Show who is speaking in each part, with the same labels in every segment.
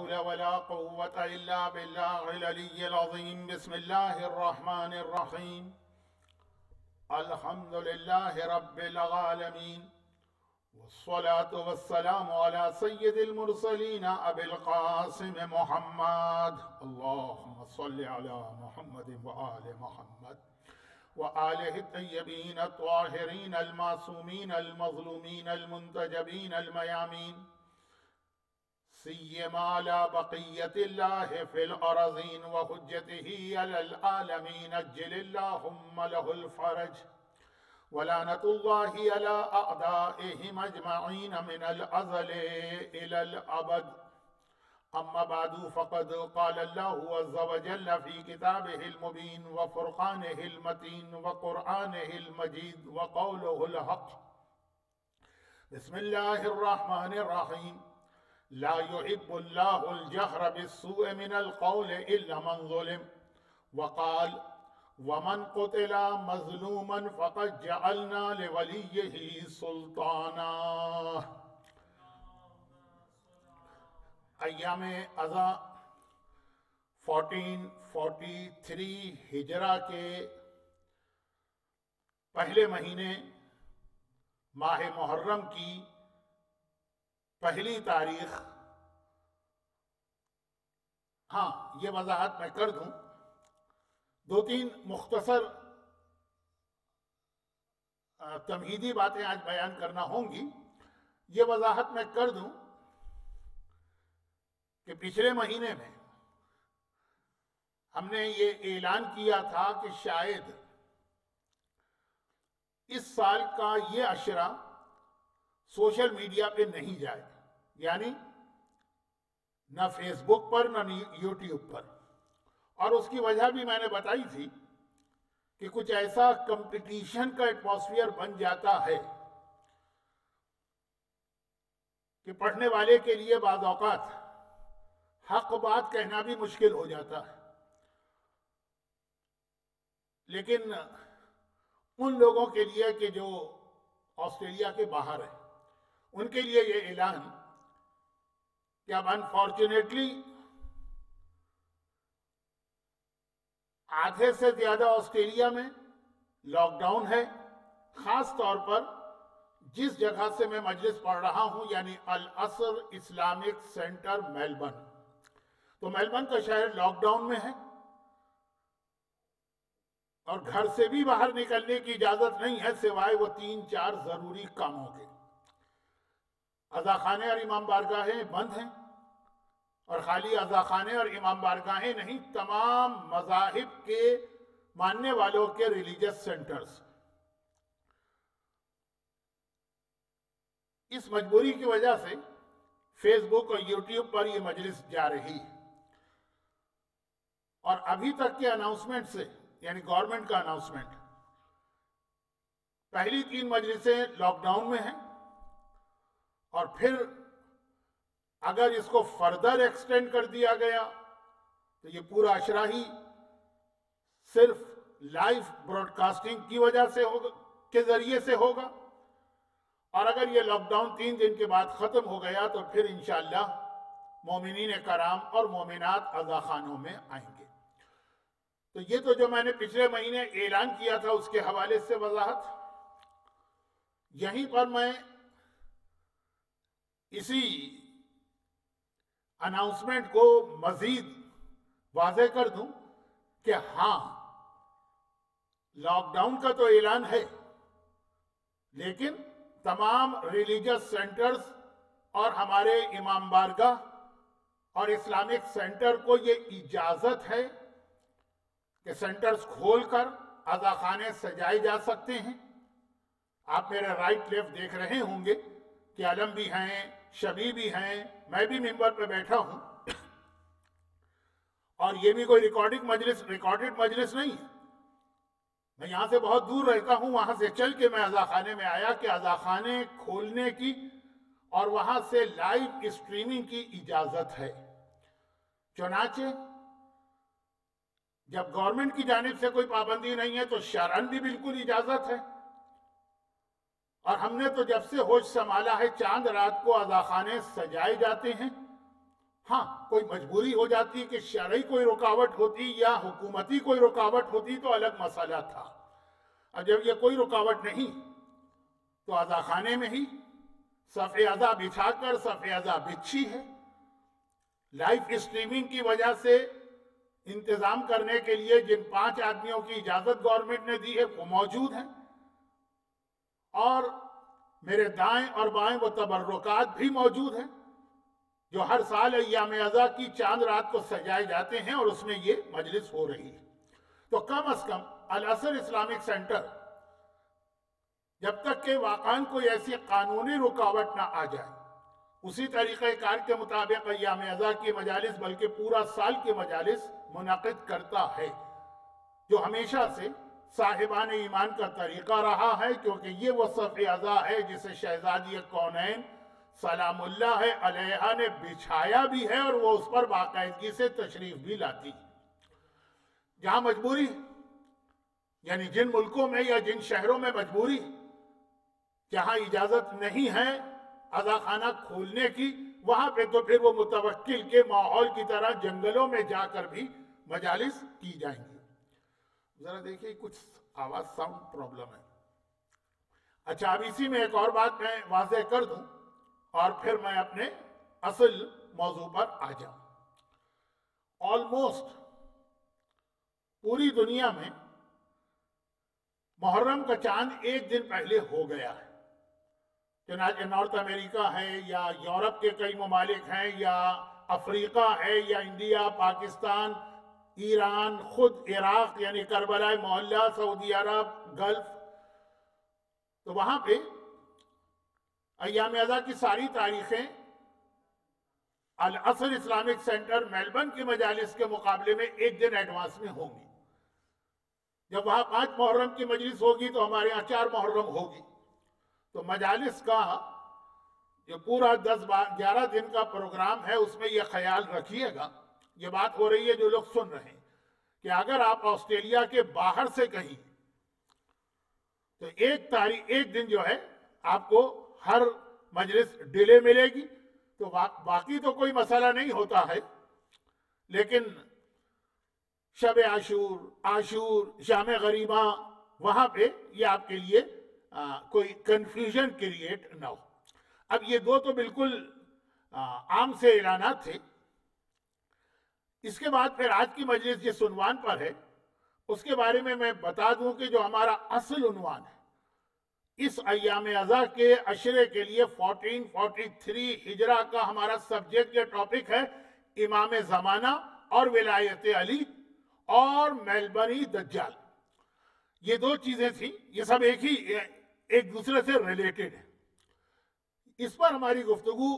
Speaker 1: حول ولا قوة إلا بالله العلي العظيم. بسم الله الرحمن الرحيم. الحمد لله رب العالمين، والصلاة والسلام على سيد المرسلين أبي القاسم محمد. اللهم صل على محمد وآل محمد وآله الطيبين الطاهرين المعصومين المظلومين المنتجبين الميامين، سيما على بقية الله في الأرضين وحجته على العالمين. أجل اللهم له الفرج، ولعنة الله على أعدائهم أجمعين من الأزل إلى الأبد. أما بعد، فقد قال الله عز وجل في كتابه المبين وفرقانه المتين وقرآنه المجيد وقوله الحق. بسم الله الرحمن الرحيم. لا يحب الله الجهر بالسوء من القول إلا من ظلم. وقال: ومن قتل مظلوما فقد جعلنا لوليه سلطانا. ایام اذا 1443 ہجرہ کے پہلے مہینے ماہ محرم کی پہلی تاریخ. ہاں، یہ وضاحت میں کر دوں، دو تین مختصر تمہیدی باتیں آج بیان کرنا ہوں گی. یہ وضاحت میں کر دوں کہ پچھلے مہینے میں ہم نے یہ اعلان کیا تھا کہ شاید اس سال کا یہ عشرہ سوشل میڈیا پہ نہیں جائے، یعنی نہ فیس بک پر نہ یوٹیوب پر. اور اس کی وجہ بھی میں نے بتائی تھی کہ کچھ ایسا کمپٹیشن کا ایٹماسفیئر بن جاتا ہے کہ پڑھنے والے کے لیے بعض اوقات حق بات کہنا بھی مشکل ہو جاتا ہے. لیکن ان لوگوں کے لیے کہ جو آسٹریلیا کے باہر ہیں، ان کے لیے یہ اعلان کہ اب انفارچونیٹلی آدھے سے زیادہ آسٹریلیا میں لاک ڈاؤن ہے. خاص طور پر جس جگہ سے میں مجلس پڑھ رہا ہوں، یعنی العصر اسلامک سینٹر میلبرن، تو میلبرن کا شہر لاک ڈاؤن میں ہے اور گھر سے بھی باہر نکلنے کی اجازت نہیں ہے سوائے وہ 3-4 ضروری کاموں کے. عزاخانے اور امام بارگاہیں بند ہیں، اور خالی عزاخانے اور امام بارگاہیں نہیں، تمام مذاہب کے ماننے والوں کے ریلیجس سینٹرز. اس مجبوری کی وجہ سے فیس بک اور یوٹیوب پر یہ مجلس جا رہی ہے. اور ابھی تک کے اناؤنسمنٹ سے، یعنی گورنمنٹ کا اناؤنسمنٹ، پہلی 3 مجلسیں لاک ڈاؤن میں ہیں، اور پھر اگر اس کو فردر ایکسٹینڈ کر دیا گیا تو یہ پورا عشرہ ہی صرف لائیو براڈ کاسٹنگ کی وجہ سے ہوگا، کے ذریعے سے ہوگا. اور اگر یہ لاک ڈاؤن 3 دن کے بعد ختم ہو گیا تو پھر انشاءاللہ مومنین کرام اور مومنات عزاخانوں میں آئیں گے. تو یہ تو جو میں نے پچھلے مہینے اعلان کیا تھا اس کے حوالے سے وضاحت. یہیں پر میں اسی اناؤنسمنٹ کو مزید واضح کر دوں کہ ہاں، لاک ڈاؤن کا تو اعلان ہے، لیکن تمام ریلیجس سینٹرز اور ہمارے امام بارگاہ اور اسلامک سینٹر کو یہ اجازت ہے کہ سینٹرز کھول کر عزاخانے سجائے جا سکتے ہیں. آپ میرے رائٹ لیفٹ دیکھ رہے ہوں گے کہ علم بھی ہیں، شبی بھی ہیں، میں بھی ممبر پہ بیٹھا ہوں. اور یہ بھی کوئی ریکارڈڈ مجلس نہیں ہے. میں یہاں سے بہت دور رہتا ہوں، وہاں سے چل کے میں عزاخانے میں آیا کہ عزاخانے کھولنے کی اور وہاں سے لائیو اسٹریمنگ کی اجازت ہے. چنانچہ جب گورنمنٹ کی جانب سے کوئی پابندی نہیں ہے تو شرعاً بھی بالکل اجازت ہے. اور ہم نے تو جب سے ہوش سنبھالا ہے چاند رات کو عزاخانے سجائے جاتے ہیں. ہاں کوئی مجبوری ہو جاتی کہ شرعی کوئی رکاوٹ ہوتی یا حکومتی کوئی رکاوٹ ہوتی تو الگ مسئلہ تھا. اب جب یہ کوئی رکاوٹ نہیں تو عزا خانے میں ہی صف عزا بچھا کر صف عزا بچھی ہے. لائف اسٹریمنگ کی وجہ سے انتظام کرنے کے لیے جن 5 آدمیوں کی اجازت گورنمنٹ نے دی ہے وہ موجود ہیں، اور میرے دائیں اور بائیں وہ تبرکات بھی موجود ہیں جو ہر سال ایام عزا کی چاند رات کو سجائے جاتے ہیں اور اس میں یہ مجلس ہو رہی ہے. تو کم از کم الاثر اسلامک سینٹر جب تک کہ واقعاً کوئی ایسی قانونی رکاوٹ نہ آ جائے اسی طریقہ کار کے مطابق ایام عزا کی مجالس بلکہ پورا سال کی مجالس منعقد کرتا ہے، جو ہمیشہ سے صاحبان ایمان کا طریقہ رہا ہے، کیونکہ یہ وہ صف عزا ہے جسے شہزادی کونین سلام اللہ علیہا نے بچھایا بھی ہے اور وہ اس پر باقاعدگی سے تشریف بھی لاتی. جہاں مجبوری، یعنی جن ملکوں میں یا جن شہروں میں مجبوری، جہاں اجازت نہیں ہے عزا خانہ کھولنے کی، وہاں پہ تو پھر وہ متوکل کے ماحول کی طرح جنگلوں میں جا کر بھی مجالس کی جائیں گی. ذرا دیکھیے کچھ آواز ساؤنڈ پرابلم ہے. اچھا، اب اسی میں ایک اور بات میں واضح کر دوں اور پھر میں اپنے اصل موضوع پر آ جاؤں. آلموسٹ پوری دنیا میں محرم کا چاند ایک دن پہلے ہو گیا ہے. چنانچہ نارتھ امریکہ ہے یا یورپ کے کئی ممالک ہیں یا افریقہ ہے یا انڈیا، پاکستان، ایران، خود عراق یعنی کربلا معلیٰ، سعودی عرب، گلف، تو وہاں پہ ایام عزا کی ساری تاریخیں الاثر اسلامک سینٹر میلبرن کی مجالس کے مقابلے میں ایک دن ایڈوانس میں ہوں گی. جب وہاں 5 محرم کی مجلس ہوگی تو ہمارے یہاں 4 محرم ہوگی. تو مجالس کا جو پورا 10-11 دن کا پروگرام ہے اس میں یہ خیال رکھیے گا، یہ بات ہو رہی ہے جو لوگ سن رہے ہیں، کہ اگر آپ آسٹریلیا کے باہر سے کہیں تو ایک دن جو ہے آپ کو ہر مجلس ڈیلے ملے گی. تو باقی تو کوئی مسئلہ نہیں ہوتا ہے، لیکن شب عاشور، شام غریبہ، وہاں پہ یہ آپ کے لیے کوئی کنفیوژن کریٹ نہ ہو. اب یہ 2 تو بالکل عام سے اعلانات تھے. اس کے بعد پھر آج کی مجلس جس عنوان پر ہے اس کے بارے میں بتا دوں کہ جو ہمارا اصل عنوان ہے اس ایام عزا کے عشرے کے لیے 1443 ہجرہ کا ہمارا سبجیکٹ یا ٹاپک ہے امام زمانہ اور ولایت علی اور میلبرنی دجال. یہ 2 چیزیں تھیں، یہ سب ایک دوسرے سے ریلیٹڈ ہے. اس پر ہماری گفتگو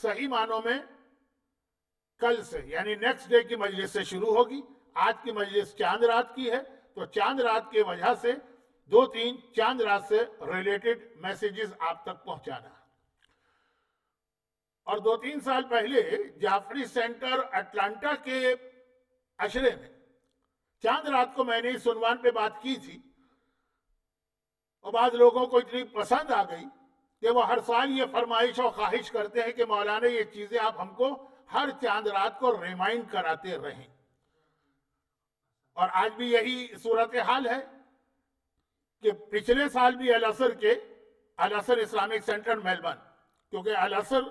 Speaker 1: صحیح معنوں میں کل سے یعنی نیکسٹ ڈے کی مجلس سے شروع ہوگی. آج کی مجلس چاند رات کی ہے تو چاند رات کے وجہ سے 2-3 چاند رات سے ریلیٹڈ میسیجز آپ تک پہنچانا ہے. اور 2-3 سال پہلے جعفری سینٹر اٹلانٹا کے عشرے میں چاند رات کو میں نے اس عنوان پہ بات کی تھی اور بعض لوگوں کو اتنی پسند آ گئی کہ وہ ہر سال یہ فرمائش اور خواہش کرتے ہیں کہ مولانا یہ چیزیں آپ ہم کو ہر چاند رات کو ریمائنڈ کراتے رہیں. اور آج بھی یہی صورتحال ہے کہ پچھلے سال بھی الاثر اسلامک سینٹر میلبرن، کیونکہ الاثر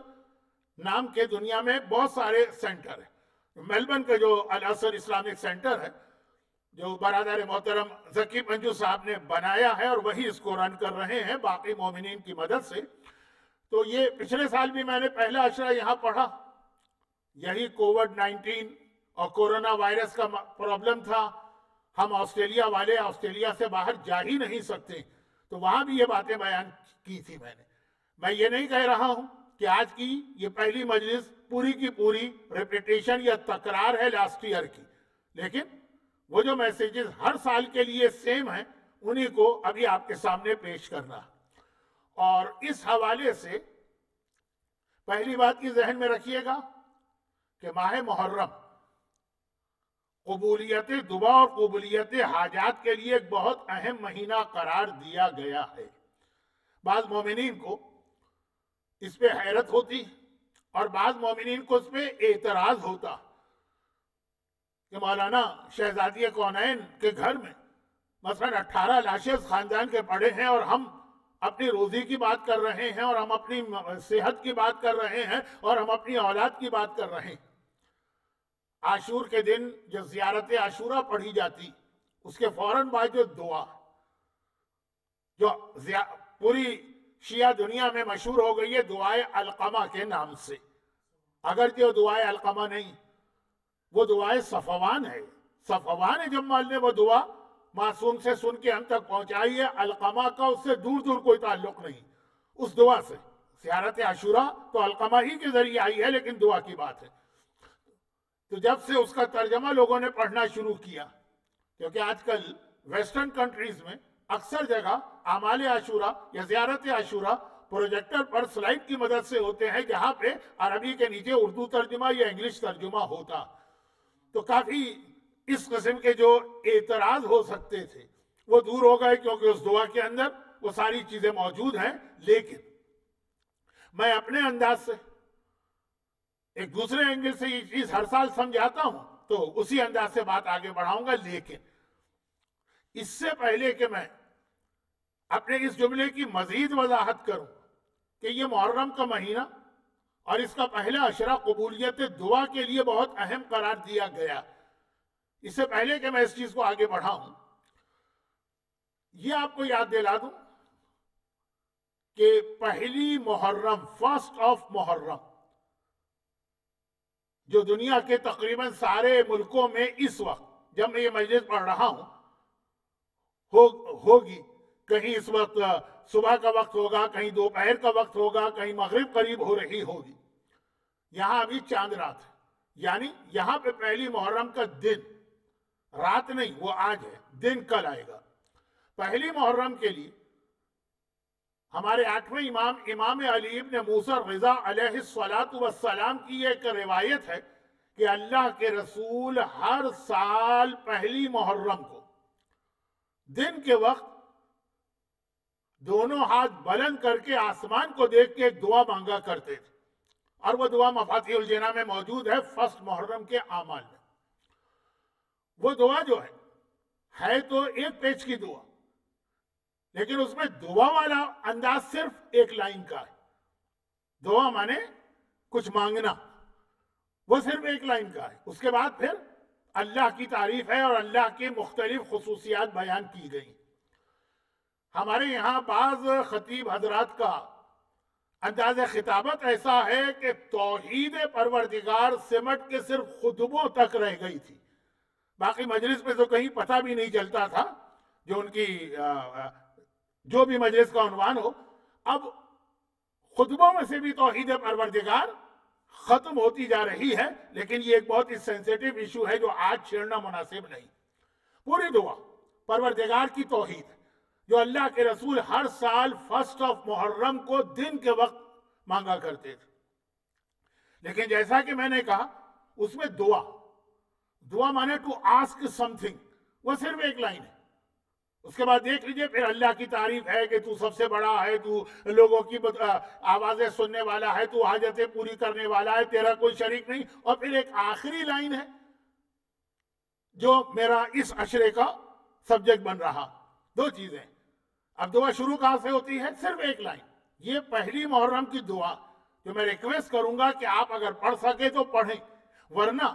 Speaker 1: نام کے دنیا میں بہت سارے سینٹر ہیں. میلبرن کا جو الاثر اسلامک سینٹر ہے جو برادر محترم ذکی پنجو صاحب نے بنایا ہے اور وہی اس کو رن کر رہے ہیں باقی مومنین کی مدد سے. تو یہ پچھلے سال بھی میں نے پہلا عشرہ یہاں پڑھا. یہی کووڈ-19 اور کورونا وائرس کا پرابلم تھا. ہم آسٹریلیا والے آسٹریلیا سے باہر جا ہی نہیں سکتے، تو وہاں بھی یہ باتیں بیان کی تھی میں نے. میں یہ نہیں کہہ رہا ہوں کہ آج کی یہ پہلی مجلس پوری کی پوری ریپیٹیشن یا تکرار ہے لاسٹ ایئر کی، لیکن وہ جو میسیجز ہر سال کے لیے سیم ہیں انہی کو ابھی آپ کے سامنے پیش کرنا. اور اس حوالے سے پہلی بات کی ذہن میں رکھیے گا کہ ماہ محرم قبولیت دعا اور قبولیت حاجات کے لیے ایک بہت اہم مہینہ قرار دیا گیا ہے. بعض مومنین کو اس پہ حیرت ہوتی اور بعض مومنین کو اس پہ اعتراض ہوتا کہ مولانا شہزادی کونین کے گھر میں مثلا 18 لاشیں خاندان کے پڑے ہیں اور ہم اپنی روزی کی بات کر رہے ہیں اور ہم اپنی صحت کی بات کر رہے ہیں اور ہم اپنی اولاد کی بات کر رہے ہیں. عاشور کے دن جو زیارت عاشورہ پڑھی جاتی اس کے فوراً بعد جو دعا جو پوری شیعہ دنیا میں مشہور ہو گئی ہے دعائے علقمہ کے نام سے، اگرچہ وہ دعائے علقمہ نہیں، وہ دعائے صفوان ہے. صفوان جمال نے وہ دعا معصوم سے سن کے ہم تک پہنچائی ہے. علقمہ کا اس سے دور دور کوئی تعلق نہیں اس دعا سے. زیارت عاشورہ تو علقمہ ہی کے ذریعے آئی ہے لیکن دعا کی بات ہے. تو جب سے اس کا ترجمہ لوگوں نے پڑھنا شروع کیا، کیونکہ آج کل ویسٹرن کنٹریز میں اکثر جگہ اعمال عاشورہ یا زیارت عاشورہ پروجیکٹر پر سلائیڈ کی مدد سے ہوتے ہیں جہاں پہ عربی کے نیچے اردو ترجمہ یا انگلش ترجمہ ہوتا. تو کافی اس قسم کے جو اعتراض ہو سکتے تھے وہ دور ہو گئے کیونکہ اس دعا کے اندر وہ ساری چیزیں موجود ہیں. لیکن میں اپنے انداز سے ایک دوسرے اینگل سے یہ چیز ہر سال سمجھاتا ہوں تو اسی انداز سے بات آگے بڑھاؤں گا. لیکن اس سے پہلے کہ میں اپنے اس جملے کی مزید وضاحت کروں کہ یہ محرم کا مہینہ اور اس کا پہلا عشرہ قبولیت دعا کے لیے بہت اہم قرار دیا گیا، اس سے پہلے کہ میں اس چیز کو آگے بڑھاؤں یہ آپ کو یاد دلا دوں کہ پہلی محرم، فرسٹ آف محرم، جو دنیا کے تقریباً سارے ملکوں میں اس وقت جب میں یہ مجلس پڑھ رہا ہوں ہوگی، کہیں اس وقت صبح کا وقت ہوگا، کہیں دوپہر کا وقت ہوگا، کہیں مغرب قریب ہو رہی ہوگی. یہاں ابھی چاند رات ہے، یعنی یہاں پہ پہلی محرم کا دن، رات نہیں وہ آج ہے، دن کل آئے گا. پہلی محرم کے لیے ہمارے 8ویں امام علی ابن موسیٰ رضا علیہ السلام کی ایک روایت ہے کہ اللہ کے رسول ہر سال پہلی محرم کو دن کے وقت دونوں ہاتھ بلند کر کے آسمان کو دیکھ کے ایک دعا مانگا کرتے تھے، اور وہ دعا مفاتیح الجناں میں موجود ہے فرسٹ محرم کے اعمال میں. وہ دعا جو ہے تو ایک پیج کی دعا، لیکن اس میں دعا والا انداز صرف ایک لائن کا ہے. دعا مانے کچھ مانگنا، وہ صرف ایک لائن کا ہے. اس کے بعد پھر اللہ کی تعریف ہے اور اللہ کی مختلف خصوصیات بیان کی گئی. ہمارے یہاں بعض خطیب حضرات کا انداز خطابت ایسا ہے کہ توحید پروردگار سمٹ کے صرف خطبوں تک رہ گئی تھی، باقی مجلس میں تو کہیں پتہ بھی نہیں چلتا تھا جو ان کی جو بھی مجلس کا عنوان ہو. اب خطبوں میں سے بھی توحید پروردگار ختم ہوتی جا رہی ہے، لیکن یہ ایک بہت ہی سینسیٹیو ایشو ہے جو آج چھیڑنا مناسب نہیں. پوری دعا پروردگار کی توحید جو اللہ کے رسول ہر سال فرسٹ آف محرم کو دن کے وقت مانگا کرتے تھے. لیکن جیسا کہ میں نے کہا اس میں دعا مانے ٹو آسک سم تھنگ، وہ صرف ایک لائن ہے. اس کے بعد دیکھ لیجئے پھر اللہ کی تعریف ہے کہ تو سب سے بڑا ہے، تو لوگوں کی آوازیں سننے والا ہے، تو حاجتیں پوری کرنے والا ہے، تیرا کوئی شریک نہیں. اور پھر ایک آخری لائن ہے جو میرا اس عشرے کا سبجیکٹ بن رہا. دو چیزیں. اب دعا شروع کہاں سے ہوتی ہے؟ صرف ایک لائن. یہ پہلی محرم کی دعا جو میں ریکویسٹ کروں گا کہ آپ اگر پڑھ سکے تو پڑھیں، ورنہ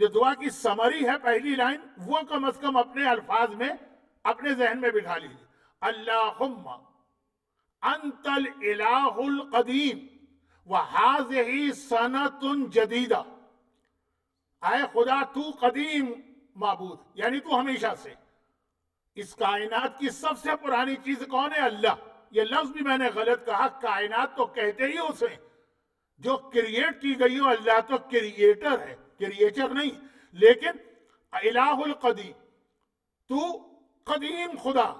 Speaker 1: جو دعا کی سمری ہے پہلی لائن وہ کم از کم اپنے الفاظ میں اپنے ذہن میں بٹھا لیجیے. اللہم انت الالہ القدیم وہذہ سنۃ جدیدہ. اے خدا تو قدیم معبود، یعنی تو ہمیشہ سے. اس کائنات کی سب سے پرانی چیز کون ہے؟ اللہ. یہ لفظ بھی میں نے غلط کہا، کائنات تو کہتے ہی اسے جو کریٹ کی گئی ہو. اللہ تو کریٹر ہے، کریچر نہیں. لیکن الہ القدیم، تو قدیم خدا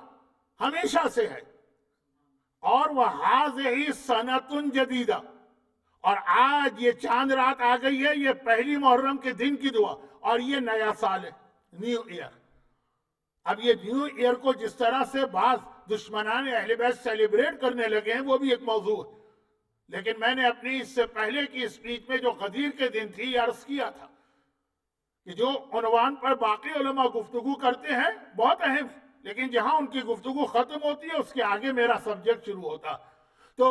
Speaker 1: ہمیشہ سے ہے. اور وَهَذِهِ سَنَةٌ جَدِيدَةٌ، اور آج یہ چاند رات آ گئی ہے، یہ پہلی محرم کے دن کی دعا، اور یہ نیا سال ہے، نیو ایئر. اب یہ نیو ایئر کو جس طرح سے بعض دشمنان اہل بیت سیلیبریٹ کرنے لگے ہیں وہ بھی ایک موضوع ہے، لیکن میں نے اپنی اس سے پہلے کی اسپیچ میں جو غدیر کے دن تھی یہ عرض کیا تھا کہ جو عنوان پر باقی علماء گفتگو کرتے ہیں بہت اہم ہے، لیکن جہاں ان کی گفتگو ختم ہوتی ہے اس کے آگے میرا سبجیکٹ شروع ہوتا. تو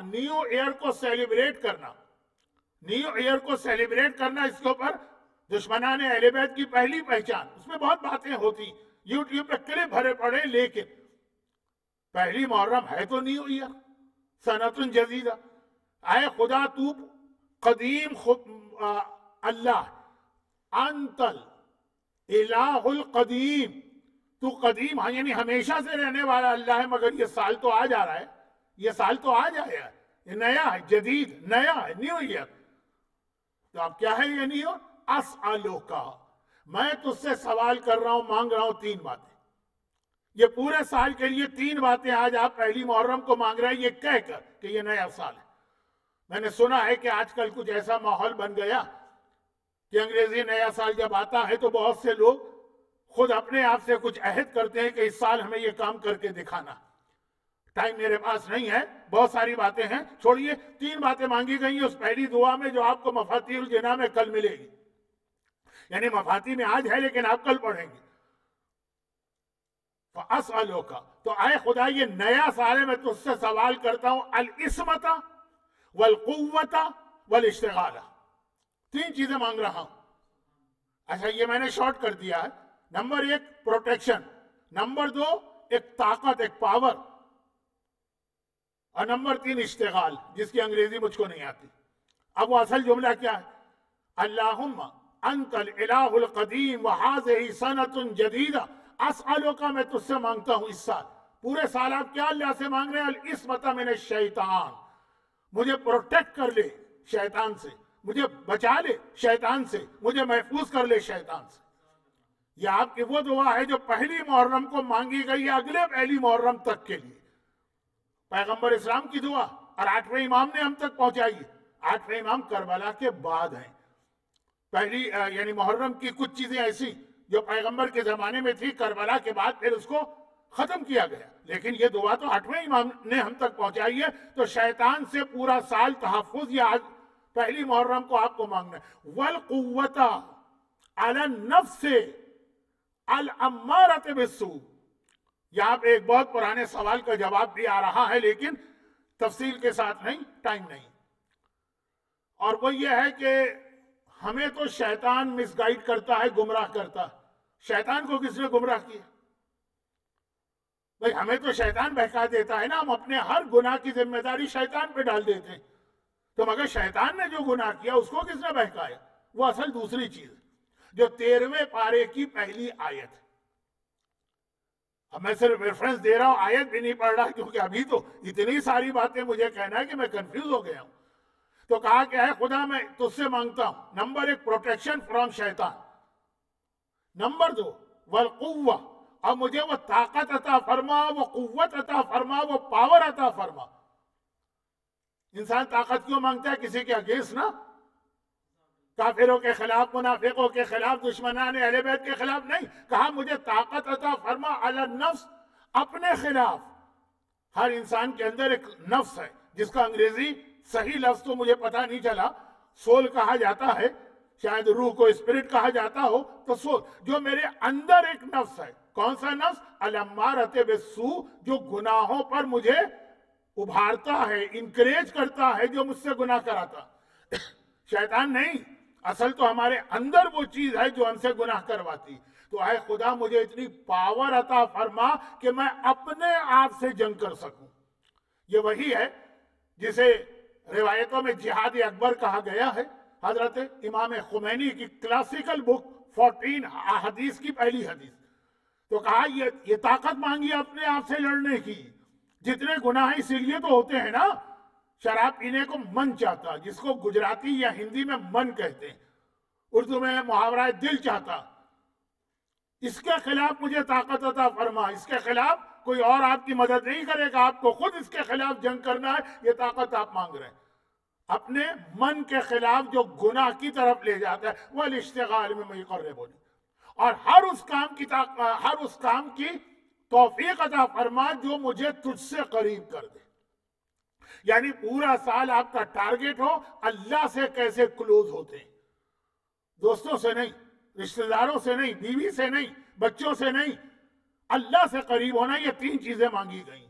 Speaker 1: نیو ایئر کو سیلیبریٹ کرنا، نیو ایئر کو سیلیبریٹ کرنا، اس کے اوپر دشمنان اہل بیت کی پہلی پہچان، اس میں بہت باتیں ہوتی، یوٹیوب پہ کلپ بھرے پڑے، لیکن پہلی محرم ہے تو نیو ایئر، سنۃ جدیدہ. اے خدا تو قدیم اللہ، انت الہ القدیم، تو قدیم یعنی ہمیشہ سے رہنے والا اللہ ہے، مگر یہ سال تو آ جا رہا ہے، یہ سال تو آ جایا ہے، یہ نیا ہے، جدید نیا ہے، نیو ایئر. تو اب کیا ہے یہ نیو؟ اسألوکا، میں تجھ سے سوال کر رہا ہوں، مانگ رہا ہوں 3 باتیں. یہ پورے سال کے لیے 3 باتیں آج آپ پہلی محرم کو مانگ رہے ہیں، یہ کہہ کر کہ یہ نیا سال ہے. میں نے سنا ہے کہ آج کل کچھ ایسا ماحول بن گیا کہ انگریزی نیا سال جب آتا ہے تو بہت سے لوگ خود اپنے آپ سے کچھ عہد کرتے ہیں کہ اس سال ہمیں یہ کام کر کے دکھانا. ٹائم میرے پاس نہیں ہے، بہت ساری باتیں ہیں، چھوڑیے. 3 باتیں مانگی گئی ہیں اس پہلی دعا میں جو آپ کو مفاتیح الجنان میں کل ملے گی، یعنی مفاتیح میں آج ہے لیکن آپ کل پڑھیں گے. فَأَسْأَلُوكَ، تو اے خدا یہ نیا سال ہے، میں تجھ سے سوال کرتا ہوں، العصمت والقوت والاشتغال. 3 چیزیں مانگ رہا ہوں. اچھا یہ میں نے شارٹ کر دیا ہے. نمبر 1 پروٹیکشن، نمبر 2 ایک طاقت، ایک پاور، اور نمبر 3 اشتغال، جس کی انگریزی مجھ کو نہیں آتی. اب وہ اصل جملہ کیا ہے؟ اللہم انت الالہ القدیم وہذہ سنۃ جدیدہ اسألوک، میں تجھ سے مانگتا ہوں اس سال، پورے سال آپ کیا اللہ سے مانگ رہے ہیں؟ العصمت من الشیطان، مجھے پروٹیکٹ کر لے شیطان سے، مجھے بچا لے شیطان سے، مجھے محفوظ کر لے شیطان سے. یہ آپ کی وہ دعا ہے جو پہلی محرم کو مانگی گئی ہے اگلے پہلی محرم تک کے لیے. پیغمبر اسلام کی دعا، اور 8ویں امام نے ہم تک پہنچائی ہے. 8ویں امام کربلا کے بعد ہیں. پہلی یعنی محرم کی کچھ چیزیں ایسی جو پیغمبر کے زمانے میں تھی، کربلا کے بعد پھر اس کو ختم کیا گیا، لیکن یہ دعا تو 8ویں امام نے ہم تک پہنچائی ہے. تو شیطان سے پورا سال تحفظ یہ آج پہلی محرم کو آپ کو مانگنا ہے. والقوت علی النفس الامارۃ بالسوء، یہاں پہ ایک بہت پرانے سوال کا جواب بھی آ رہا ہے لیکن تفصیل کے ساتھ نہیں، ٹائم نہیں. اور وہ یہ ہے کہ ہمیں تو شیطان مس گائیڈ کرتا ہے، گمراہ کرتا ہے. شیطان کو کس نے گمراہ کیا؟ بھئی ہمیں تو شیطان بہکا دیتا ہے نا، ہم اپنے ہر گناہ کی ذمہ داری شیطان پہ ڈال دیتے ہیں. تو مگر شیطان نے جو گناہ کیا اس کو کس نے بہکایا؟ وہ اصل دوسری چیز جو 13ویں پارے کی پہلی آیت ہے. اب میں صرف ریفرنس دے رہا ہوں، آیت بھی نہیں پڑھ رہا، کیونکہ ابھی تو اتنی ساری باتیں مجھے کہنا ہے کہ میں کنفیوز ہو گیا ہوں. تو کہا کہ اے خدا میں تجھ سے مانگتا ہوں، نمبر 1 پروٹیکشن فرام شیطان، نمبر 2 والقوہ، اور مجھے وہ طاقت عطا فرما، وہ قوت عطا فرما، وہ پاور عطا فرما. انسان طاقت کیوں مانگتا ہے؟ کسی کے اگینسٹ نا، کافروں کے خلاف، منافقوں کے خلاف، دشمنان اہل بیت کے خلاف نہیں. کہا مجھے طاقت عطا فرما علی النفس، اپنے خلاف. ہر انسان کے اندر ایک نفس ہے جس کا انگریزی صحیح لفظ تو مجھے پتہ نہیں چلا، سول کہا جاتا ہے، شاید روح کو اسپرٹ کہا جاتا ہو. تو سول، جو میرے اندر ایک نفس ہے. کون سا نفس؟ الامارۃ بالسوء، جو گناہوں پر مجھے ابھارتا ہے، انکریج کرتا ہے، جو مجھ سے گناہ کراتا. شیطان نہیں، اصل تو ہمارے اندر وہ چیز ہے جو ہم سے گناہ کرواتی. تو اے خدا مجھے اتنی پاور عطا فرما کہ میں اپنے آپ سے جنگ کر سکوں. یہ وہی ہے جسے روایتوں میں جہاد اکبر کہا گیا ہے. حضرت امام خمینی کی کلاسیکل بک 14 حدیث کی پہلی حدیث. تو کہا یہ طاقت مانگی اپنے آپ سے لڑنے کی. جتنے گناہ اسی لیے تو ہوتے ہیں نا. شراب پینے کو من چاہتا، جس کو گجراتی یا ہندی میں من کہتے ہیں، اردو میں محاورہ دل چاہتا. اس کے خلاف مجھے طاقت عطا فرما. اس کے خلاف کوئی اور آپ کی مدد نہیں کرے گا، آپ کو خود اس کے خلاف جنگ کرنا ہے. یہ طاقت آپ مانگ رہے ہیں اپنے من کے خلاف جو گناہ کی طرف لے جاتا ہے. والاشتغال میں یقربنی، اور ہر اس کام کی توفیق عطا فرما جو مجھے تجھ سے قریب کر دے. یعنی پورا سال آپ کا ٹارگٹ ہو اللہ سے کیسے کلوز ہوتے ہیں، دوستوں سے نہیں، رشتہ داروں سے نہیں، بیوی سے نہیں، بچوں سے نہیں، اللہ سے قریب ہونا. یہ 3 چیزیں مانگی گئی.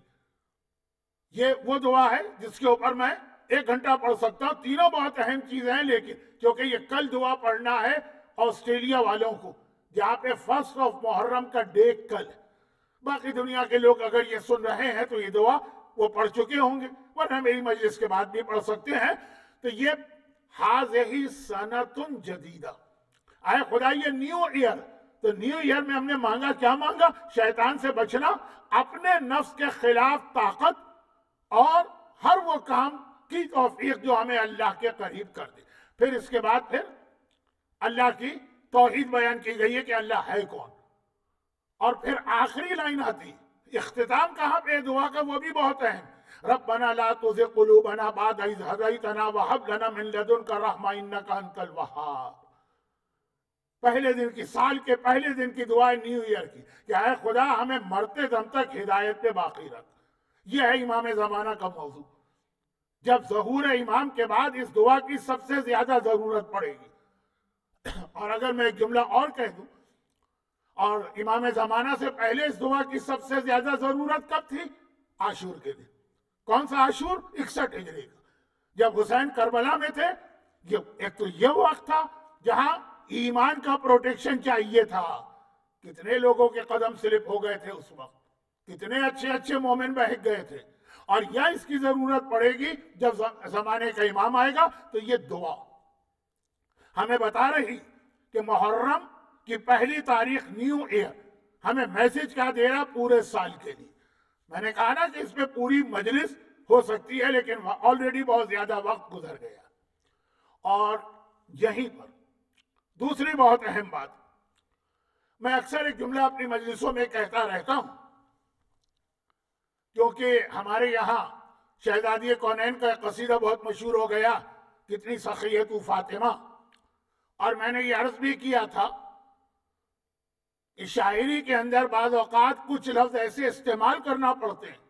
Speaker 1: یہ وہ دعا ہے جس کے اوپر میں 1 گھنٹہ پڑھ سکتا ہوں. تینوں بہت اہم چیزیں ہیں، لیکن کیونکہ یہ کل دعا پڑھنا ہے آسٹریلیا والوں کو، جہاں پہ 1 محرم کا ڈے کل ہے. باقی دنیا کے لوگ اگر یہ سن رہے ہیں تو یہ دعا وہ پڑھ چکے ہوں گے، ورنہ میری مجلس کے بعد بھی پڑھ سکتے ہیں. تو یہ ہاذہ سنۃ جدیدہ، آئے خدا یہ نیو ایئر. تو نیو ایئر میں ہم نے مانگا، کیا مانگا؟ شیطان سے بچنا، اپنے نفس کے خلاف طاقت، اور ہر وہ کام کی توفیق جو ہمیں اللہ کے قریب کر دے. پھر اس کے بعد پھر اللہ کی توحید بیان کی گئی ہے کہ اللہ ہے کون. اور پھر آخری لائن آتی، اختتام کہاں پہ دعا کا، وہ بھی بہت اہم. ربنا لا تزغ قلوبنا بعد اذ ہدیتنا وہب لنا من لدنک رحمہ انک انت الوہاب. پہلے دن کی، سال کے پہلے دن کی دعا ہے نیو ایئر کی کہ اے خدا ہمیں مرتے دم تک ہدایت پہ باقی رکھ. یہ ہے امام زمانہ کا موضوع. جب ظہور امام کے بعد اس دعا کی سب سے زیادہ ضرورت پڑے گی. اور اگر میں ایک جملہ اور کہہ دوں، اور امام زمانہ سے پہلے اس دعا کی سب سے زیادہ ضرورت کب تھی؟ عاشور کے دن. کون سا عاشور؟ 61 ہجری کا، جب حسین کربلا میں تھے. ایک تو یہ وقت تھا جہاں ایمان کا پروٹیکشن چاہیے تھا. کتنے لوگوں کے قدم سلپ ہو گئے تھے اس وقت، کتنے اچھے اچھے مومن بہک گئے تھے. اور یا اس کی ضرورت پڑے گی جب زمانے کا امام آئے گا. تو یہ دعا ہمیں بتا رہی کہ محرم کی پہلی تاریخ نیو ایئر ہمیں میسج کیا دے رہا پورے سال کے لیے. میں نے کہا نا کہ اس پہ پوری مجلس ہو سکتی ہے، لیکن آلریڈی بہت زیادہ وقت گزر گیا. اور یہیں پر دوسری بہت اہم بات، میں اکثر ایک جملہ اپنی مجلسوں میں کہتا رہتا ہوں، کیونکہ ہمارے یہاں شہزادی کونین کا قصیدہ بہت مشہور ہو گیا، کتنی سخی ہے تو فاطمہ. اور میں نے یہ عرض بھی کیا تھا کہ شاعری کے اندر بعض اوقات کچھ لفظ ایسے استعمال کرنا پڑتے ہیں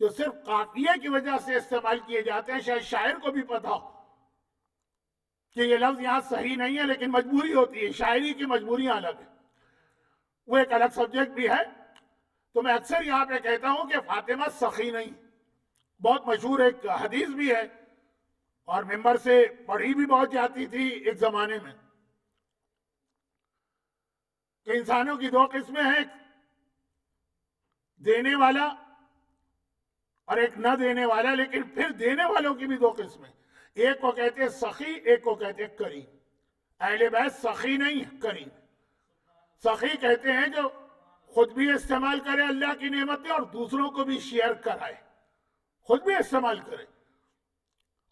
Speaker 1: جو صرف قافیے کی وجہ سے استعمال کیے جاتے ہیں. شاید شاعر کو بھی پتا ہو کہ یہ لفظ یہاں صحیح نہیں ہے، لیکن مجبوری ہوتی ہے. شاعری کی مجبوریاں الگ ہیں، وہ ایک الگ سبجیکٹ بھی ہے. تو میں اکثر یہاں پہ کہتا ہوں کہ فاطمہ سخی نہیں. بہت مشہور ایک حدیث بھی ہے، اور ممبر سے پڑھی بھی بہت جاتی تھی ایک زمانے میں، کہ انسانوں کی 2 قسمیں ہیں، ایک دینے والا اور ایک نہ دینے والا. لیکن پھر دینے والوں کی بھی 2 قسمیں، ایک کو کہتے ہیں سخی، ایک کو کہتے ہیں کریم. اہل بیت سخی نہیں، کریم. سخی کہتے ہیں جو خود بھی استعمال کرے اللہ کی نعمتیں اور دوسروں کو بھی شیئر کرائے، خود بھی استعمال کرے.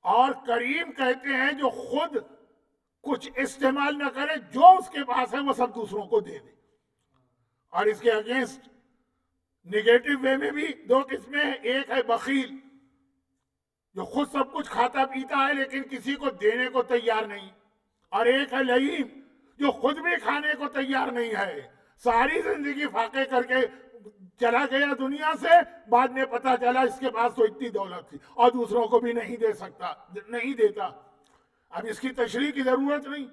Speaker 1: اور کریم کہتے ہیں جو خود کچھ استعمال نہ کرے، جو اس کے پاس ہے وہ سب دوسروں کو دے دے. اور اس کے اگینسٹ نیگیٹو وے میں بھی 2 قسمیں ہیں. ایک ہے بخیل، جو خود سب کچھ کھاتا پیتا ہے لیکن کسی کو دینے کو تیار نہیں. اور ایک ہے لئیم، جو خود بھی کھانے کو تیار نہیں ہے، ساری زندگی فاقے کر کے چلا گیا دنیا سے، بعد میں پتا چلا اس کے پاس تو اتنی دولت تھی اور دوسروں کو بھی نہیں دے سکتا، نہیں دیتا. اب اس کی تشریح کی ضرورت نہیں.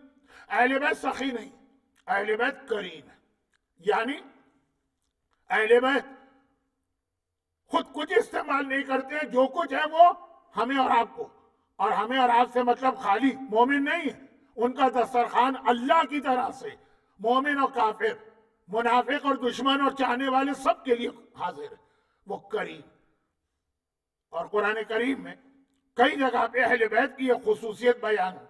Speaker 1: اہل بیت سخی نہیں، اہل بیت کریم ہے. یعنی اہل بیت خود کچھ استعمال نہیں کرتے، جو کچھ ہے وہ ہمیں اور آپ کو. اور ہمیں اور آپ سے مطلب خالی مومن نہیں ہے، ان کا دسترخوان اللہ کی طرح سے مومن اور کافر، منافق اور دشمن اور چاہنے والے سب کے لیے حاضر ہے. وہ کریم. اور قرآن کریم میں کئی جگہ پہ اہل بیت کی یہ خصوصیت بیان ہے.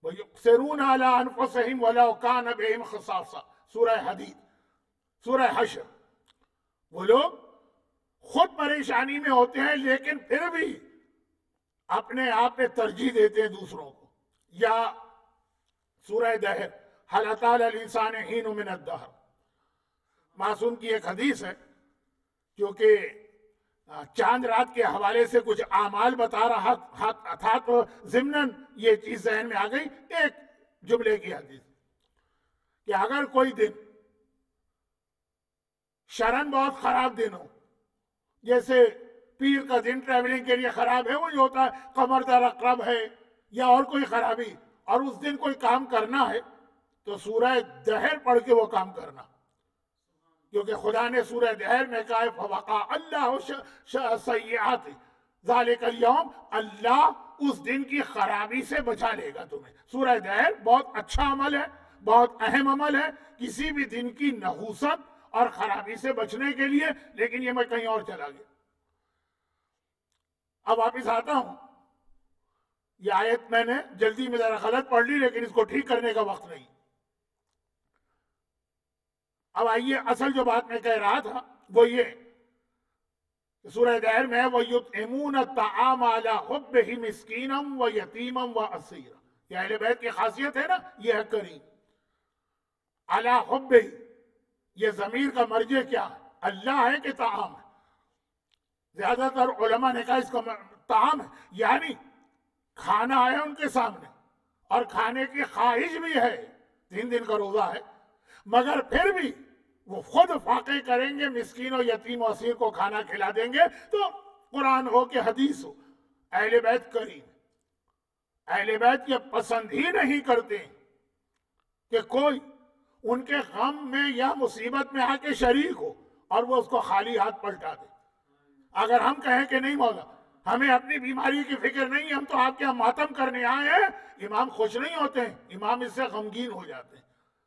Speaker 1: وَيُؤْثِرُونَ عَلَىٰ أَنفُسِهِمْ وَلَوْ كَانَ بِهِمْ خَصَاصَةٌ، سورہ حدید، سورہ حشر. وہ لوگ خود پریشانی میں ہوتے ہیں لیکن پھر بھی اپنے آپ پہ ترجیح دیتے ہیں دوسروں کو. یا سورہ دہر، هَلْ أَتَىٰ عَلَى الْإِنسَانِ حِینٌ مِّنَ الدَّهْرِ. معصوم کی ایک حدیث ہے، کیونکہ چاند رات کے حوالے سے کچھ اعمال بتا رہا تھا تو ضمناً یہ چیز ذہن میں آ گئی. ایک جملے کی حدیث کہ اگر کوئی دن شرن بہت خراب دن ہو، جیسے پیر کا دن ٹریولنگ کے لیے خراب ہے، وہ جو ہوتا ہے قمر در اقرب ہے یا اور کوئی خرابی، اور اس دن کوئی کام کرنا ہے تو سورہ دہر پڑھ کے وہ کام کرنا، کیونکہ خدا نے سورہ دہر میں کہا ہے فوقع اللہ سیئات ذالک الیوم، اللہ اس دن کی خرابی سے بچا لے گا تمہیں۔ سورہ دہر بہت اچھا عمل ہے، بہت اہم عمل ہے کسی بھی دن کی نحوست اور خرابی سے بچنے کے لیے، لیکن یہ میں کہیں اور چلا گیا۔ اب واپس آتا ہوں، یہ آیت میں نے جلدی میں ذرا غلط پڑھ لی، لیکن اس کو ٹھیک کرنے کا وقت نہیں۔ اب آئیے اصل جو بات میں کہہ رہا تھا وہ یہ سورہ دہر میں وَيُطْعِمُونَ الطَّعَامَ عَلَىٰ حُبِّهِ مِسْكِينًا وَيَتِيمًا وَأَسِيرًا، یہ اہل بیت کی خاصیت ہے نا، یہ ہے کریم۔ عَلَىٰ حُبِّهِ، یہ ضمیر کا مرجع کیا ہے؟ اللہ ہے کہ طعام ہے؟ زیادہ تر علماء نے کہا اس کا طعام ہے، یعنی کھانا ہے ان کے سامنے اور کھانے کی خواہش بھی ہے، 3 دن کا روزہ ہے، مگر پھر بھی وہ خود فاقے کریں گے، مسکین و یتیم و اسیر کو کھانا کھلا دیں گے۔ تو قرآن ہو کہ حدیث ہو، اہل بیت کریم، اہل بیت یہ پسند ہی نہیں کرتے کہ کوئی ان کے غم میں یا مصیبت میں آ کے شریک ہو اور وہ اس کو خالی ہاتھ پلٹا دے۔ اگر ہم کہیں کہ نہیں مولا ہمیں اپنی بیماری کی فکر نہیں، ہم تو آپ کے یہاں ماتم کرنے آئے ہیں، امام خوش نہیں ہوتے ہیں، امام اس سے غمگین ہو جاتے ہیں۔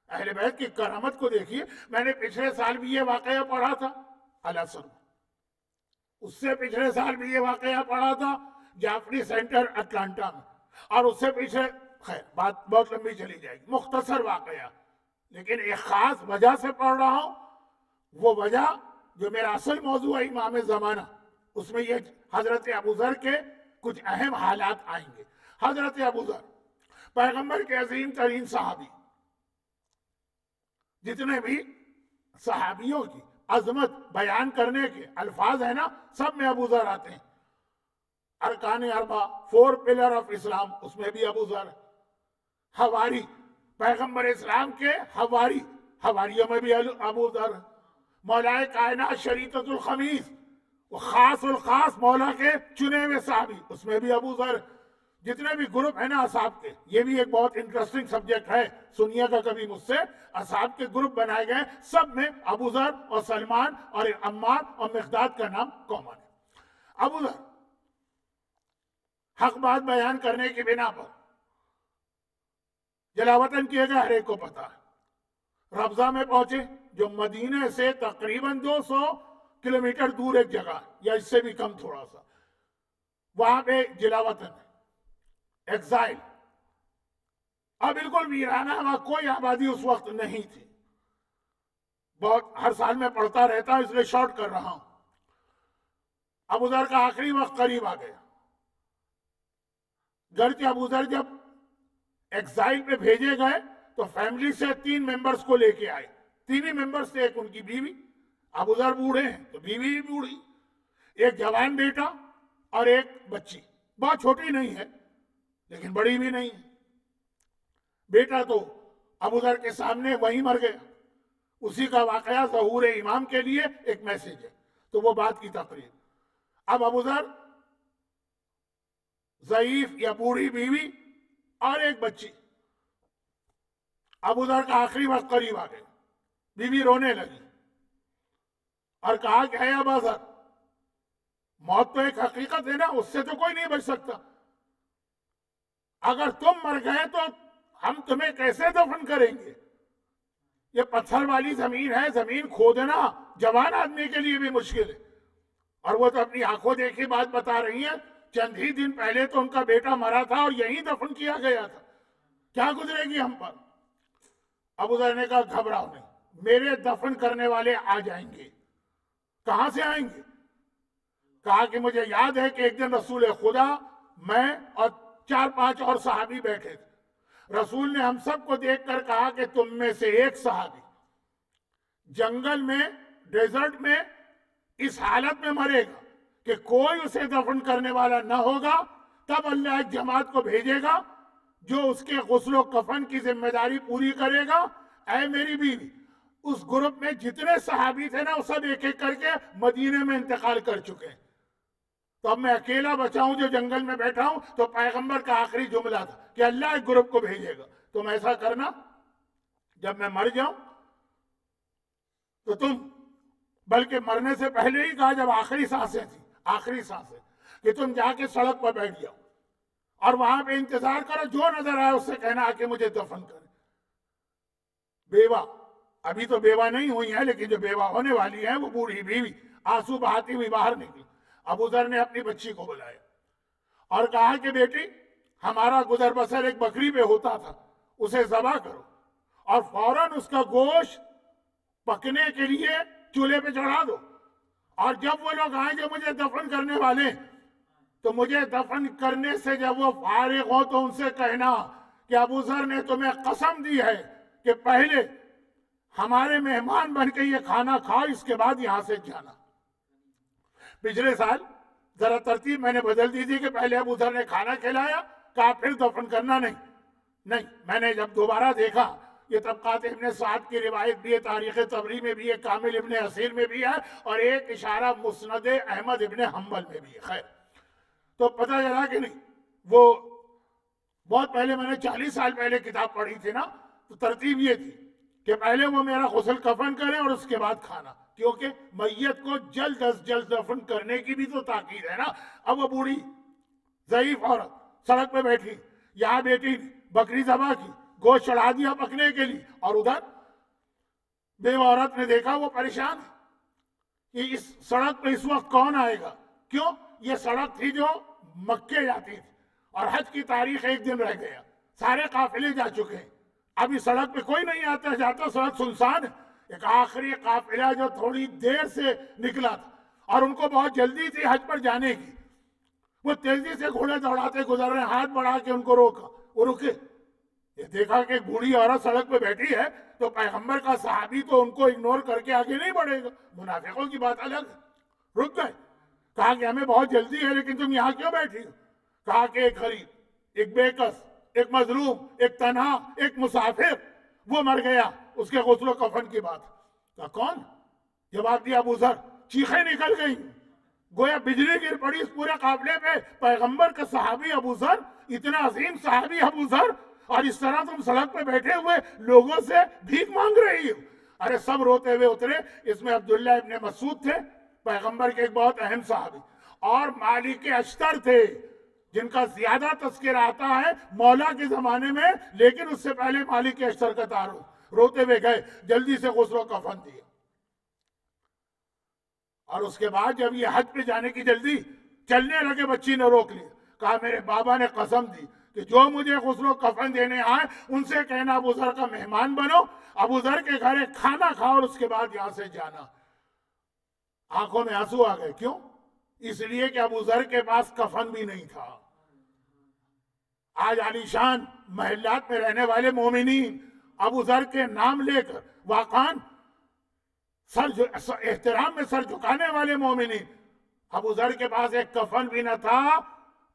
Speaker 1: اہل بیت کی کرامت کو دیکھیے، میں نے پچھلے سال بھی یہ واقعہ پڑھا تھا الاسر میں، اس سے پچھلے سال بھی یہ واقعہ پڑھا تھا جعفری سینٹر اٹلانٹا میں، اور اس سے پیچھے، خیر بات بہت لمبی چلی جائے گی، مختصر واقعہ، لیکن ایک خاص وجہ سے پڑھ رہا ہوں۔ وہ وجہ جو میرا اصل موضوع ہے امام زمانہ، اس میں یہ حضرت ابو ذر کے کچھ اہم حالات آئیں گے۔ حضرت ابو ذر پیغمبر کے عظیم ترین صحابی، جتنے بھی صحابیوں کی عظمت بیان کرنے کے الفاظ ہیں نا، سب میں ابو ذر آتے ہیں۔ ارکان اربع، 4 پلر آف اسلام، اس میں بھی ابو ذر۔ حواری، پیغمبر اسلام کے حواری، حواریوں میں بھی ابو ذر۔ مولا کائنات شریعت الخمیس، وہ خاص الخاص مولا کے چنے ہوئے صحابی، اس میں بھی ابو ذر۔ جتنے بھی گروپ ہیں نا اصحاب کے، یہ بھی ایک بہت انٹرسٹنگ سبجیکٹ ہے، سنیے گا کبھی مجھ سے، اصحاب کے گروپ بنائے گئے، سب میں ابو ذر اور سلمان اور عمار اور مقداد کا نام کامن ہے۔ ابو ذر حق بات بیان کرنے کی بنا پر جلاوطن کیے گئے، ہر ایک کو پتا ہے۔ ربضہ میں پہنچے، جو مدینے سے تقریباً 200 کلومیٹر دور ایک جگہ ہے، یا اس سے بھی کم تھوڑا سا، وہاں پہ جلاوطن ہے، ایگزائل، اب بالکل ویرانہ، وہاں کوئی آبادی اس وقت نہیں تھی۔ بہت ہر سال میں پڑھتا رہتا ہوں، اس لیے شارٹ کر رہا ہوں۔ ابو ذر کا آخری وقت قریب آ گیا۔ گرچہ ابو ذر جب ایگزائل پہ بھیجے گئے تو فیملی سے 3 ممبرز کو لے کے آئے، 3 ہی ممبرز تھے، ایک ان کی بیوی، ابو ذر بوڑھے ہیں تو بیوی بھی بوڑھی، ایک جوان بیٹا اور ایک بچی، بہت چھوٹی نہیں ہے لیکن بڑی بھی نہیں ہے۔ بیٹا تو ابو ذر کے سامنے وہیں مر گیا، اسی کا واقعہ ظہور امام کے لیے ایک میسج ہے، تو وہ بات کی تقریر۔ اب ابو ذر، ضعیف یا بوڑھی بیوی اور ایک بچی، ابو ذر کا آخری وقت قریب آ گیا۔ بیوی رونے لگی اور کہا کہ اے ابا ذر، موت تو ایک حقیقت ہے نا، اس سے تو کوئی نہیں بچ سکتا، اگر تم مر گئے تو ہم تمہیں کیسے دفن کریں گے؟ یہ پتھر والی زمین ہے، زمین کھودنا جوان آدمی کے لیے بھی مشکل ہے، اور وہ تو اپنی آنکھوں دیکھی بات بتا رہی ہیں، چند ہی دن پہلے تو ان کا بیٹا مرا تھا اور یہیں دفن کیا گیا تھا، کیا گزرے گی ہم پر؟ ابو ذر نے کہا گھبراؤ نہیں، میرے دفن کرنے والے آ جائیں گے۔ کہاں سے آئیں گے؟ کہا کہ مجھے یاد ہے کہ ایک دن رسول خدا، میں اور 4-5 اور صحابی بیٹھے تھے، رسول نے ہم سب کو دیکھ کر کہا کہ تم میں سے ایک صحابی جنگل میں، ڈیزرٹ میں اس حالت میں مرے گا کہ کوئی اسے دفن کرنے والا نہ ہوگا، تب اللہ ایک جماعت کو بھیجے گا جو اس کے غسل و کفن کی ذمہ داری پوری کرے گا۔ اے میری بیوی، اس گروپ میں جتنے صحابی تھے نا، وہ سب ایک ایک کر کے مدینے میں انتقال کر چکے ہیں، تو اب میں اکیلا بچا ہوں جو جنگل میں بیٹھا ہوں، تو پیغمبر کا آخری جملہ تھا کہ اللہ ایک گروپ کو بھیجے گا، تم ایسا کرنا جب میں مر جاؤں تو تم، بلکہ مرنے سے پہلے ہی کہا جب آخری سانسیں تھی، آخری سانسیں، کہ تم جا کے سڑک پر بیٹھ جاؤ اور وہاں پہ انتظار کرو، جو نظر آئے اس سے کہنا آ کے مجھے دفن کرے۔ بیوہ، ابھی تو بیوہ نہیں ہوئی ہیں لیکن جو بیوہ ہونے والی ہیں وہ بوڑھی بیوی آنسو بہاتی ہوئی باہر نکلی۔ ابو ذر نے اپنی بچی کو بلایا اور کہا کہ بیٹی، ہمارا گزر بسر ایک بکری پہ ہوتا تھا، اسے ذبح کرو اور فوراً اس کا گوشت پکنے کے لیے چولہے پہ چڑھا دو، اور جب وہ لوگ آئیں جو مجھے دفن کرنے والے، تو مجھے دفن کرنے سے جب وہ فارغ ہو تو ان سے کہنا کہ ابو ذر نے تمہیں قسم دی ہے کہ پہلے ہمارے مہمان بن کے یہ کھانا کھاؤ، اس کے بعد یہاں سے جانا۔ پچھلے سال ذرا ترتیب میں نے بدل دی تھی کہ پہلے ابو ذر نے کھانا کھلایا، کہا پھر دفن کرنا نہیں، میں نے جب دوبارہ دیکھا، یہ طبقات ابن سعد کی روایت بھی ہے، تاریخ طبری میں بھی ہے، کامل ابن اسیر میں بھی ہے، اور ایک اشارہ مسند احمد ابن حنبل میں بھی ہے۔ خیر، تو پتہ چلا کہ نہیں، وہ بہت پہلے میں نے 40 سال پہلے کتاب پڑھی تھی نا، تو ترتیب یہ تھی کہ پہلے وہ میرا غسل کفن کریں اور اس کے بعد کھانا، کیونکہ میت کو جلد از جلد دفن کرنے کی بھی تو تاکید ہے نا۔ اب وہ بوڑھی ضعیف عورت سڑک پہ بیٹھی، یہاں بیٹی بکری ذبح کی، گوشت چڑھا دیا پکنے کے لیے، اور ادھر بیوہ عورت نے دیکھا وہ پریشان ہے کہ اس سڑک پہ اس وقت کون آئے گا، کیوں؟ یہ سڑک تھی جو مکے جاتی تھی اور حج کی تاریخ ایک دن رہ گیا، سارے قافلے جا چکے ہیں، اب اس سڑک پہ کوئی نہیں آتا جاتا، سڑک سنسان ہے۔ ایک آخری قافلہ جو تھوڑی دیر سے نکلا تھا اور ان کو بہت جلدی تھی حج پر جانے کی، وہ تیزی سے گھوڑے دوڑاتے گزر رہے، ہاتھ بڑھا کے ان کو روکا، وہ رکے، یہ دیکھا کہ ایک بوڑھی عورت سڑک پہ بیٹھی ہے تو پیغمبر کا صحابی تو ان کو اگنور کر کے آگے نہیں بڑھے گا، منافقوں کی بات الگ ہے، رک گئے، کہا کہ ہمیں بہت جلدی ہے لیکن تم یہاں کیوں بیٹھی ہو؟ کہا کہ ایک غریب، ایک بے کس، ایک مظلوم، ایک تنہا، ایک مسافر، وہ مر گیا، اس کے غسل و کفن کی بات۔ کہا کون؟ جواب دیا ابو ذر، چیخیں نکل گئی، گویا بجلی گر پڑی اس پورے قافلے پہ، پیغمبر کا صحابی ابو ذر، اتنا عظیم صحابی ابو ذر، اور اس طرح تم سڑک پہ بیٹھے ہوئے لوگوں سے بھیک مانگ رہی ہو۔ ارے سب روتے ہوئے اترے، اس میں عبداللہ ابن مسعود تھے، پیغمبر کے ایک بہت اہم صحابی، اور مالک اشتر تھے جن کا زیادہ تذکر آتا ہے مولا کے زمانے میں، لیکن اس سے پہلے مالک اشتر کا تعارف، روتے ہوئے گئے، جلدی سے غسل و کفن دیا، اور اس کے بعد جب یہ حج پہ جانے کی جلدی، چلنے لگے، بچی نے روک لیا، کہا میرے بابا نے قسم دی کہ جو مجھے غسل و کفن دینے آئے ان سے کہنا ابو ذر کا مہمان بنو، ابو ذر کے گھر کھانا کھاؤ اور اس کے بعد یہاں سے جانا۔ آنکھوں میں آنسو آ گئے، کیوں؟ اس لیے کہ ابو ذر کے پاس کفن بھی نہیں تھا۔ آج عالی شان محلات میں رہنے والے مومنین ابو ذر کے نام لے کر واقعاً احترام میں سر جھکانے والے مومنین، ابو ذر کے پاس ایک کفن بھی نہ تھا،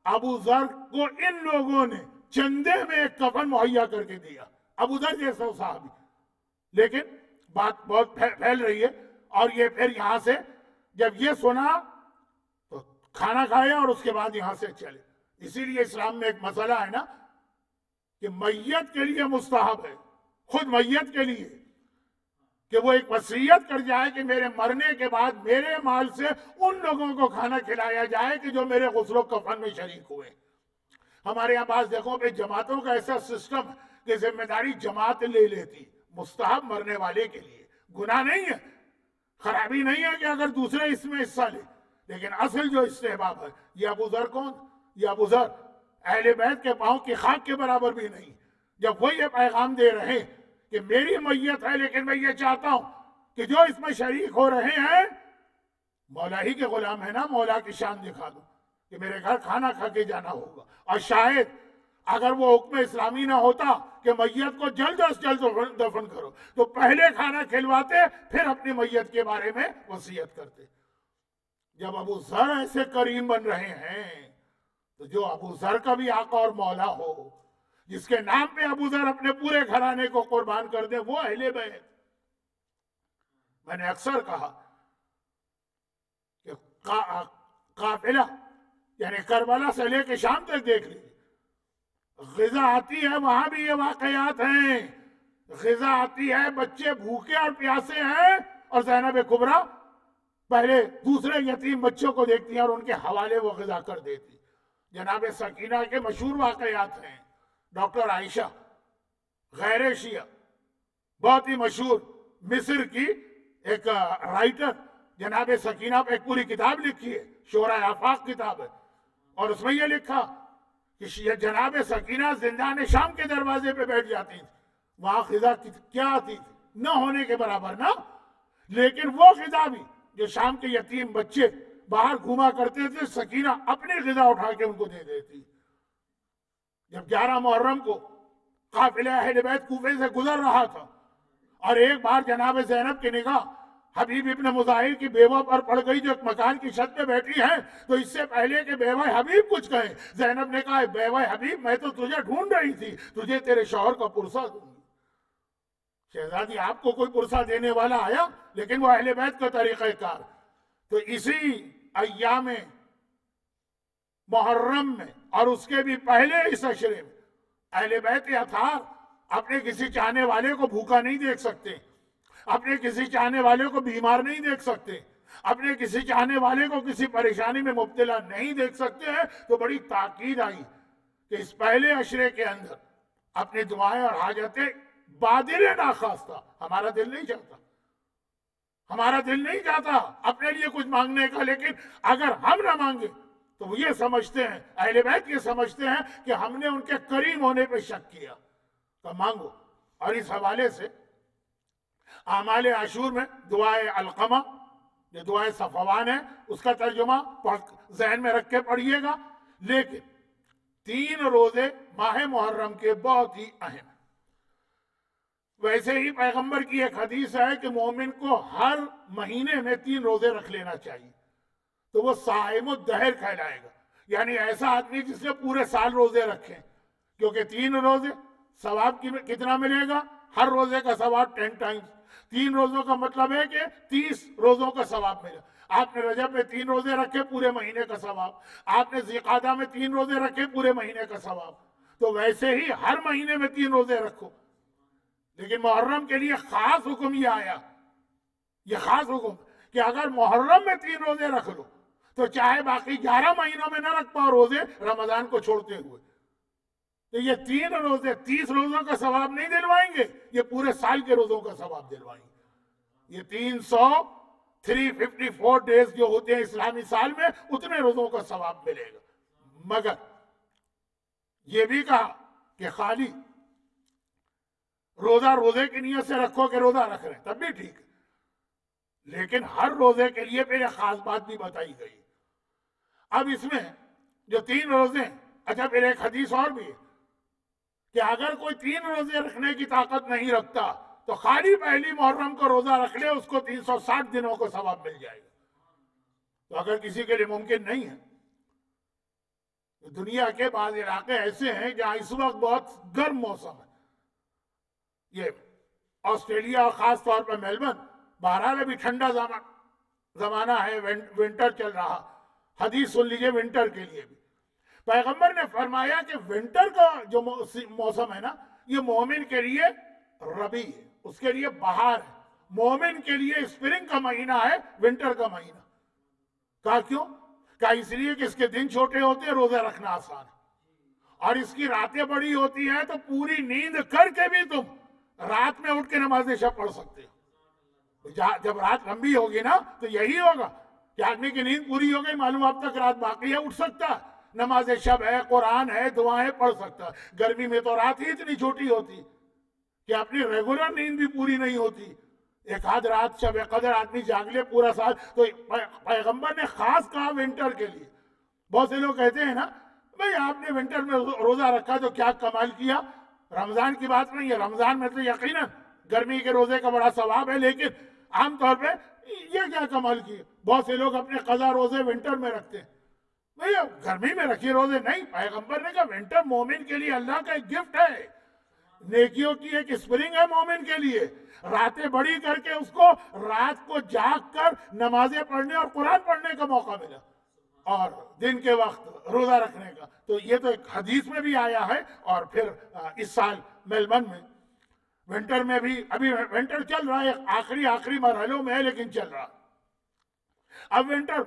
Speaker 1: ابو ذر کو ان لوگوں نے چندے میں ایک کفن مہیا کر کے دیا، ابو ذر جیسا صحابی۔ لیکن بات بہت پھیل رہی ہے، اور یہ پھر یہاں سے جب یہ سنا تو کھانا کھایا اور اس کے بعد یہاں سے چلے۔ اسی لیے اسلام میں ایک مسئلہ ہے نا کہ میت کے لیے مستحب ہے، خود میت کے لیے، کہ وہ ایک وصیت کر جائے کہ میرے مرنے کے بعد میرے مال سے ان لوگوں کو کھانا کھلایا جائے کہ جو میرے غسل و کفن میں شریک ہوئے۔ ہمارے یہاں بعض جگہوں پہ جماعتوں کا ایسا سسٹم ہے کہ ذمہ داری جماعت لے لیتی، مستحب مرنے والے کے لیے، گناہ نہیں ہے، خرابی نہیں ہے کہ اگر دوسرے اس میں حصہ لے، لیکن اصل جو استحباب ہے، یہ ابو ذر کون؟ یہ ابو ذر اہل بیت کے پاؤں کی خاک کے برابر بھی نہیں۔ جب وہ یہ پیغام دے رہے کہ میری میت ہے لیکن میں یہ چاہتا ہوں کہ جو اس میں شریک ہو رہے ہیں مولا ہی کے غلام ہے نا، مولا کی شان دکھا دو کہ میرے گھر کھانا کھا کے جانا ہوگا۔ اور شاید اگر وہ حکم اسلامی نہ ہوتا کہ میت کو جلد از جلد دفن کرو تو پہلے کھانا کھلواتے پھر اپنی میت کے بارے میں وصیت کرتے۔ جب ابو ذر ایسے کریم بن رہے ہیں تو جو ابو ذر کا بھی آقا اور مولا ہو، جس کے نام پہ ابو ذر اپنے پورے گھرانے کو قربان کر دے، وہ اہل بیت۔ میں نے اکثر کہا کہ قافلہ یعنی کربلا سے لے کے شام تک دیکھ لیجیے، غذا آتی ہے وہاں بھی یہ واقعات ہیں، غذا آتی ہے بچے بھوکے اور پیاسے ہیں اور زینب کبریٰ پہلے دوسرے یتیم بچوں کو دیکھتی ہیں اور ان کے حوالے وہ غذا کر دیتی۔ جناب سکینہ کے مشہور واقعات ہیں، ڈاکٹر عائشہ غیر شیعہ بہت ہی مشہور مصر کی ایک رائٹر، جناب سکینہ پہ ایک پوری کتاب لکھی ہے، شورۂ آفاق کتاب ہے، اور اس میں یہ لکھا کہ جناب سکینہ زندان شام کے دروازے پہ بیٹھ جاتی تھی، وہاں غذا کیا آتی تھی؟ نہ ہونے کے برابر نہ، لیکن وہ غذا بھی جو شام کے یتیم بچے باہر گھوما کرتے تھے، سکینہ اپنی غذا اٹھا کے ان کو دے دیتی۔ جب 11 محرم کو قافلہ اہل بیت کوفے سے گزر رہا تھا اور ایک بار جناب زینب کی نگاہ حبیب ابن مظاہر کی بیوہ پر پڑ گئی جو ایک مکان کی چھت پہ بیٹھی ہیں، تو اس سے پہلے کہ بیوہ حبیب کچھ کہے، زینب نے کہا بیوہ حبیب میں تو تجھے ڈھونڈ رہی تھی، تجھے تیرے شوہر کا پرسہ دوں گی۔ شہزادی آپ کو کوئی پرسہ دینے والا آیا، لیکن وہ اہل بیت کا طریقہ کار۔ تو اسی ایام محرم میں اور اس کے بھی پہلے اس عشرے میں اہل بیت اطہار اپنے کسی چاہنے والے کو بھوکا نہیں دیکھ سکتے، اپنے کسی چاہنے والے کو بیمار نہیں دیکھ سکتے، اپنے کسی چاہنے والے کو کسی پریشانی میں مبتلا نہیں دیکھ سکتے ہیں۔ تو بڑی تاکید آئی کہ اس پہلے عشرے کے اندر اپنی دعائیں اور حاجتیں بادر ناخواستہ، ہمارا دل نہیں چاہتا، ہمارا دل نہیں چاہتا اپنے لیے کچھ مانگنے کا، لیکن اگر ہم نہ مانگے تو وہ یہ سمجھتے ہیں، اہل بیت یہ سمجھتے ہیں کہ ہم نے ان کے کریم ہونے پہ شک کیا، تو مانگو۔ اور اس حوالے سے اعمال عاشور میں دعائے علقمہ جو دعائے صفوان ہے، اس کا ترجمہ ذہن میں رکھ کے پڑھیے گا، لیکن 3 روزے ماہ محرم کے بہت ہی اہم ہیں۔ ویسے ہی پیغمبر کی ایک حدیث ہے کہ مومن کو ہر مہینے میں 3 روزے رکھ لینا چاہیے، تو وہ صائم الدہر کہلائے گا، یعنی ایسا آدمی جس نے پورے سال روزے رکھے، کیونکہ 3 روزے ثواب کتنا ملے گا؟ ہر روزے کا ثواب 10 ٹائمز، 3 روزوں کا مطلب ہے کہ 30 روزوں کا ثواب ملے۔ آپ نے رجب میں 3 روزے رکھے، پورے مہینے کا ثواب، آپ نے ذوالقعدہ میں 3 روزے رکھے، پورے مہینے کا ثواب، تو ویسے ہی ہر مہینے میں 3 روزے رکھو۔ لیکن محرم کے لیے خاص حکم یہ آیا، یہ خاص حکم کہ اگر محرم میں 3 روزے رکھ لو تو چاہے باقی 11 مہینوں میں نہ رکھ پاؤ روزے رمضان کو چھوڑتے ہوئے، تو یہ 3 روزے 30 روزوں کا ثواب نہیں دلوائیں گے، یہ پورے سال کے روزوں کا ثواب دلوائیں گے۔ یہ 354 ڈیز جو ہوتے ہیں اسلامی سال میں، اتنے روزوں کا ثواب ملے گا۔ مگر یہ بھی کہا کہ خالی روزے کی نیت سے رکھو کہ روزہ رکھ رہے ہیں تب بھی ٹھیک ہے، لیکن ہر روزے کے لیے پھر ایک خاص بات بھی بتائی گئی۔ اب اس میں جو 3 روزے، اچھا پھر ایک حدیث اور بھی ہے کہ اگر کوئی 3 روزے رکھنے کی طاقت نہیں رکھتا تو خالی پہلی محرم کو روزہ رکھ لے، اس کو 360 دنوں کو ثواب مل جائے گا۔ تو اگر کسی کے لیے ممکن نہیں ہے، دنیا کے بعض علاقے ایسے ہیں جہاں اس وقت بہت گرم موسم ہے، یہ آسٹریلیا اور خاص طور پر میلبرن، بہرحال ابھی ٹھنڈا زمانہ ہے، ونٹر چل رہا، حدیث سن لیجئے ونٹر کے لیے بھی پیغمبر نے فرمایا کہ ونٹر کا جو موسم ہے نا، یہ مومن کے لیے ربیع ہے، اس کے لیے بہار ہے، مومن کے لیے اسپرنگ کا مہینہ ہے، ونٹر کا مہینہ۔ کہا کیوں؟ کہا اس لیے کہ اس کے دن چھوٹے ہوتے ہیں، روزہ رکھنا آسان ہے، اور اس کی راتیں بڑی ہوتی ہیں، تو پوری نیند کر کے بھی تم رات میں اٹھ کے نماز شب پڑھ سکتے ہو۔ جب رات لمبی ہوگی نا تو یہی ہوگا کہ آدمی کی نیند پوری ہو گئی، معلوم اب تک رات باقی ہے، اٹھ سکتا ہے، نماز شب ہے، قرآن ہے، دعائیں پڑھ سکتا ہے۔ گرمی میں تو رات ہی اتنی چھوٹی ہوتی کہ اپنی ریگولر نیند بھی پوری نہیں ہوتی، ایک آدھ رات شب قدر آدمی جاگ لے پورا سال۔ تو پیغمبر نے خاص کہا ونٹر کے لیے۔ بہت سے لوگ کہتے ہیں نا بھئی آپ نے ونٹر میں روزہ رکھا تو کیا کمال کیا، رمضان کی بات نہیں ہے، رمضان میں تو یقیناً گرمی کے روزے کا بڑا ثواب ہے، لیکن عام طور پہ یہ کیا کمال کیے۔ بہت سے لوگ اپنے قضا روزے ونٹر میں رکھتے ہیں، بھئی گرمی میں رکھیے روزے، نہیں، پیغمبر نے کہا ونٹر مومن کے لیے اللہ کا ایک گفٹ ہے، نیکیوں کی ایک اسپرنگ ہے مومن کے لیے، راتیں بڑی کر کے اس کو رات کو جاگ کر نمازیں پڑھنے اور قرآن پڑھنے کا موقع ملا۔ اور دن کے وقت روزہ رکھنے کا. تو یہ تو ایک حدیث میں بھی آیا ہے. اور پھر اس سال میلبرن میں ونٹر میں بھی, ابھی ونٹر چل رہا ہے, آخری مرحلوں میں ہے لیکن چل رہا. اب ونٹر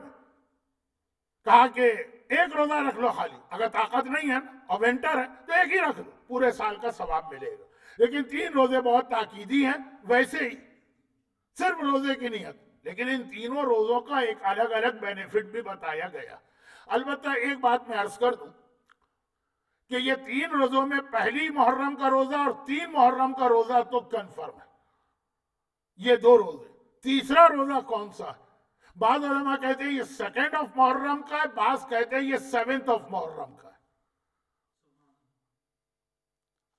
Speaker 1: کہا کہ ایک روزہ رکھ لو خالی, اگر طاقت نہیں ہے اور ونٹر ہے تو ایک ہی رکھ لو, پورے سال کا ثواب ملے گا. لیکن 3 روزے بہت تاکیدی ہیں ویسے ہی, صرف روزے کی نیت. لیکن ان تینوں روزوں کا ایک الگ الگ بینیفٹ بھی بتایا گیا. البتہ ایک بات میں عرض کر دوں کہ یہ 3 روزوں میں پہلی محرم کا روزہ اور 3 محرم کا روزہ تو کنفرم ہے, یہ 2 روزے. تیسرا روزہ کون سا ہے؟ بعض علماء کہتے ہیں یہ 2 محرم کا ہے, بعض کہتے ہیں یہ 7 محرم کا ہے.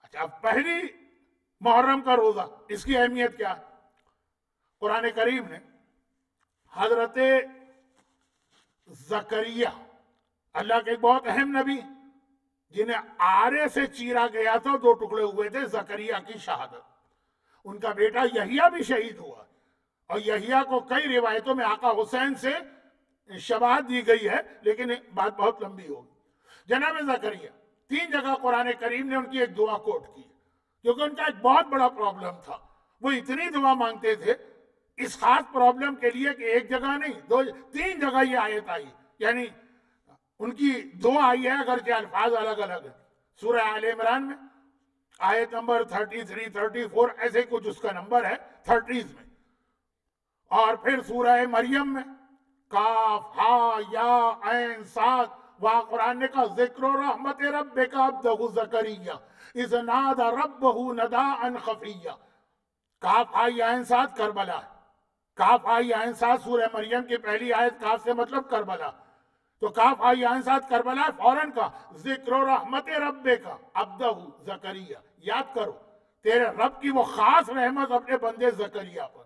Speaker 1: اچھا, اب پہلی محرم کا روزہ, اس کی اہمیت کیا ہے؟ قرآن کریم نے حضرت زکریا, اللہ کے ایک بہت اہم نبی جنہیں آرے سے چیرا گیا تھا, 2 ٹکڑے ہوئے تھے, زکریا کی شہادت. ان کا بیٹا یحییٰ بھی شہید ہوا, اور یحییٰ کو کئی روایتوں میں آقا حسین سے شباہت دی گئی ہے, لیکن بات بہت لمبی ہوگی. جناب زکریا 3 جگہ قرآن کریم نے ان کی ایک دعا کوٹ کی, کیونکہ ان کا ایک بہت بڑا پرابلم تھا. وہ اتنی دعا مانگتے تھے اس خاص پرابلم کے لیے کہ ایک جگہ نہیں 3 جگہ یہ آیت آئی, یعنی ان کی دعا آئی ہے اگرچہ الفاظ الگ الگ ہیں. سورہ آل عمران میں آیت نمبر 33, 34 ایسے کچھ اس کا نمبر ہے 30s میں, اور پھر سورہ مریم میں کاف ہا یا عین صاد, وہاں قرآن نے کہا ذکر رحمت ربک عبدہ زکریا اذ نادى ربہ نداء خفیا. کاف ہا یا عین صاد کربلا, کاف ہا یا عین صاد سورہ مریم کی پہلی آیت, کاف سے مطلب کربلا, تو کاف ہا یا عین صاد کربلا, فوراً کا ذکر رحمت ربک عبدہ زکریا, یاد کرو تیرے رب کی وہ خاص رحمت اپنے بندے زکریا پر.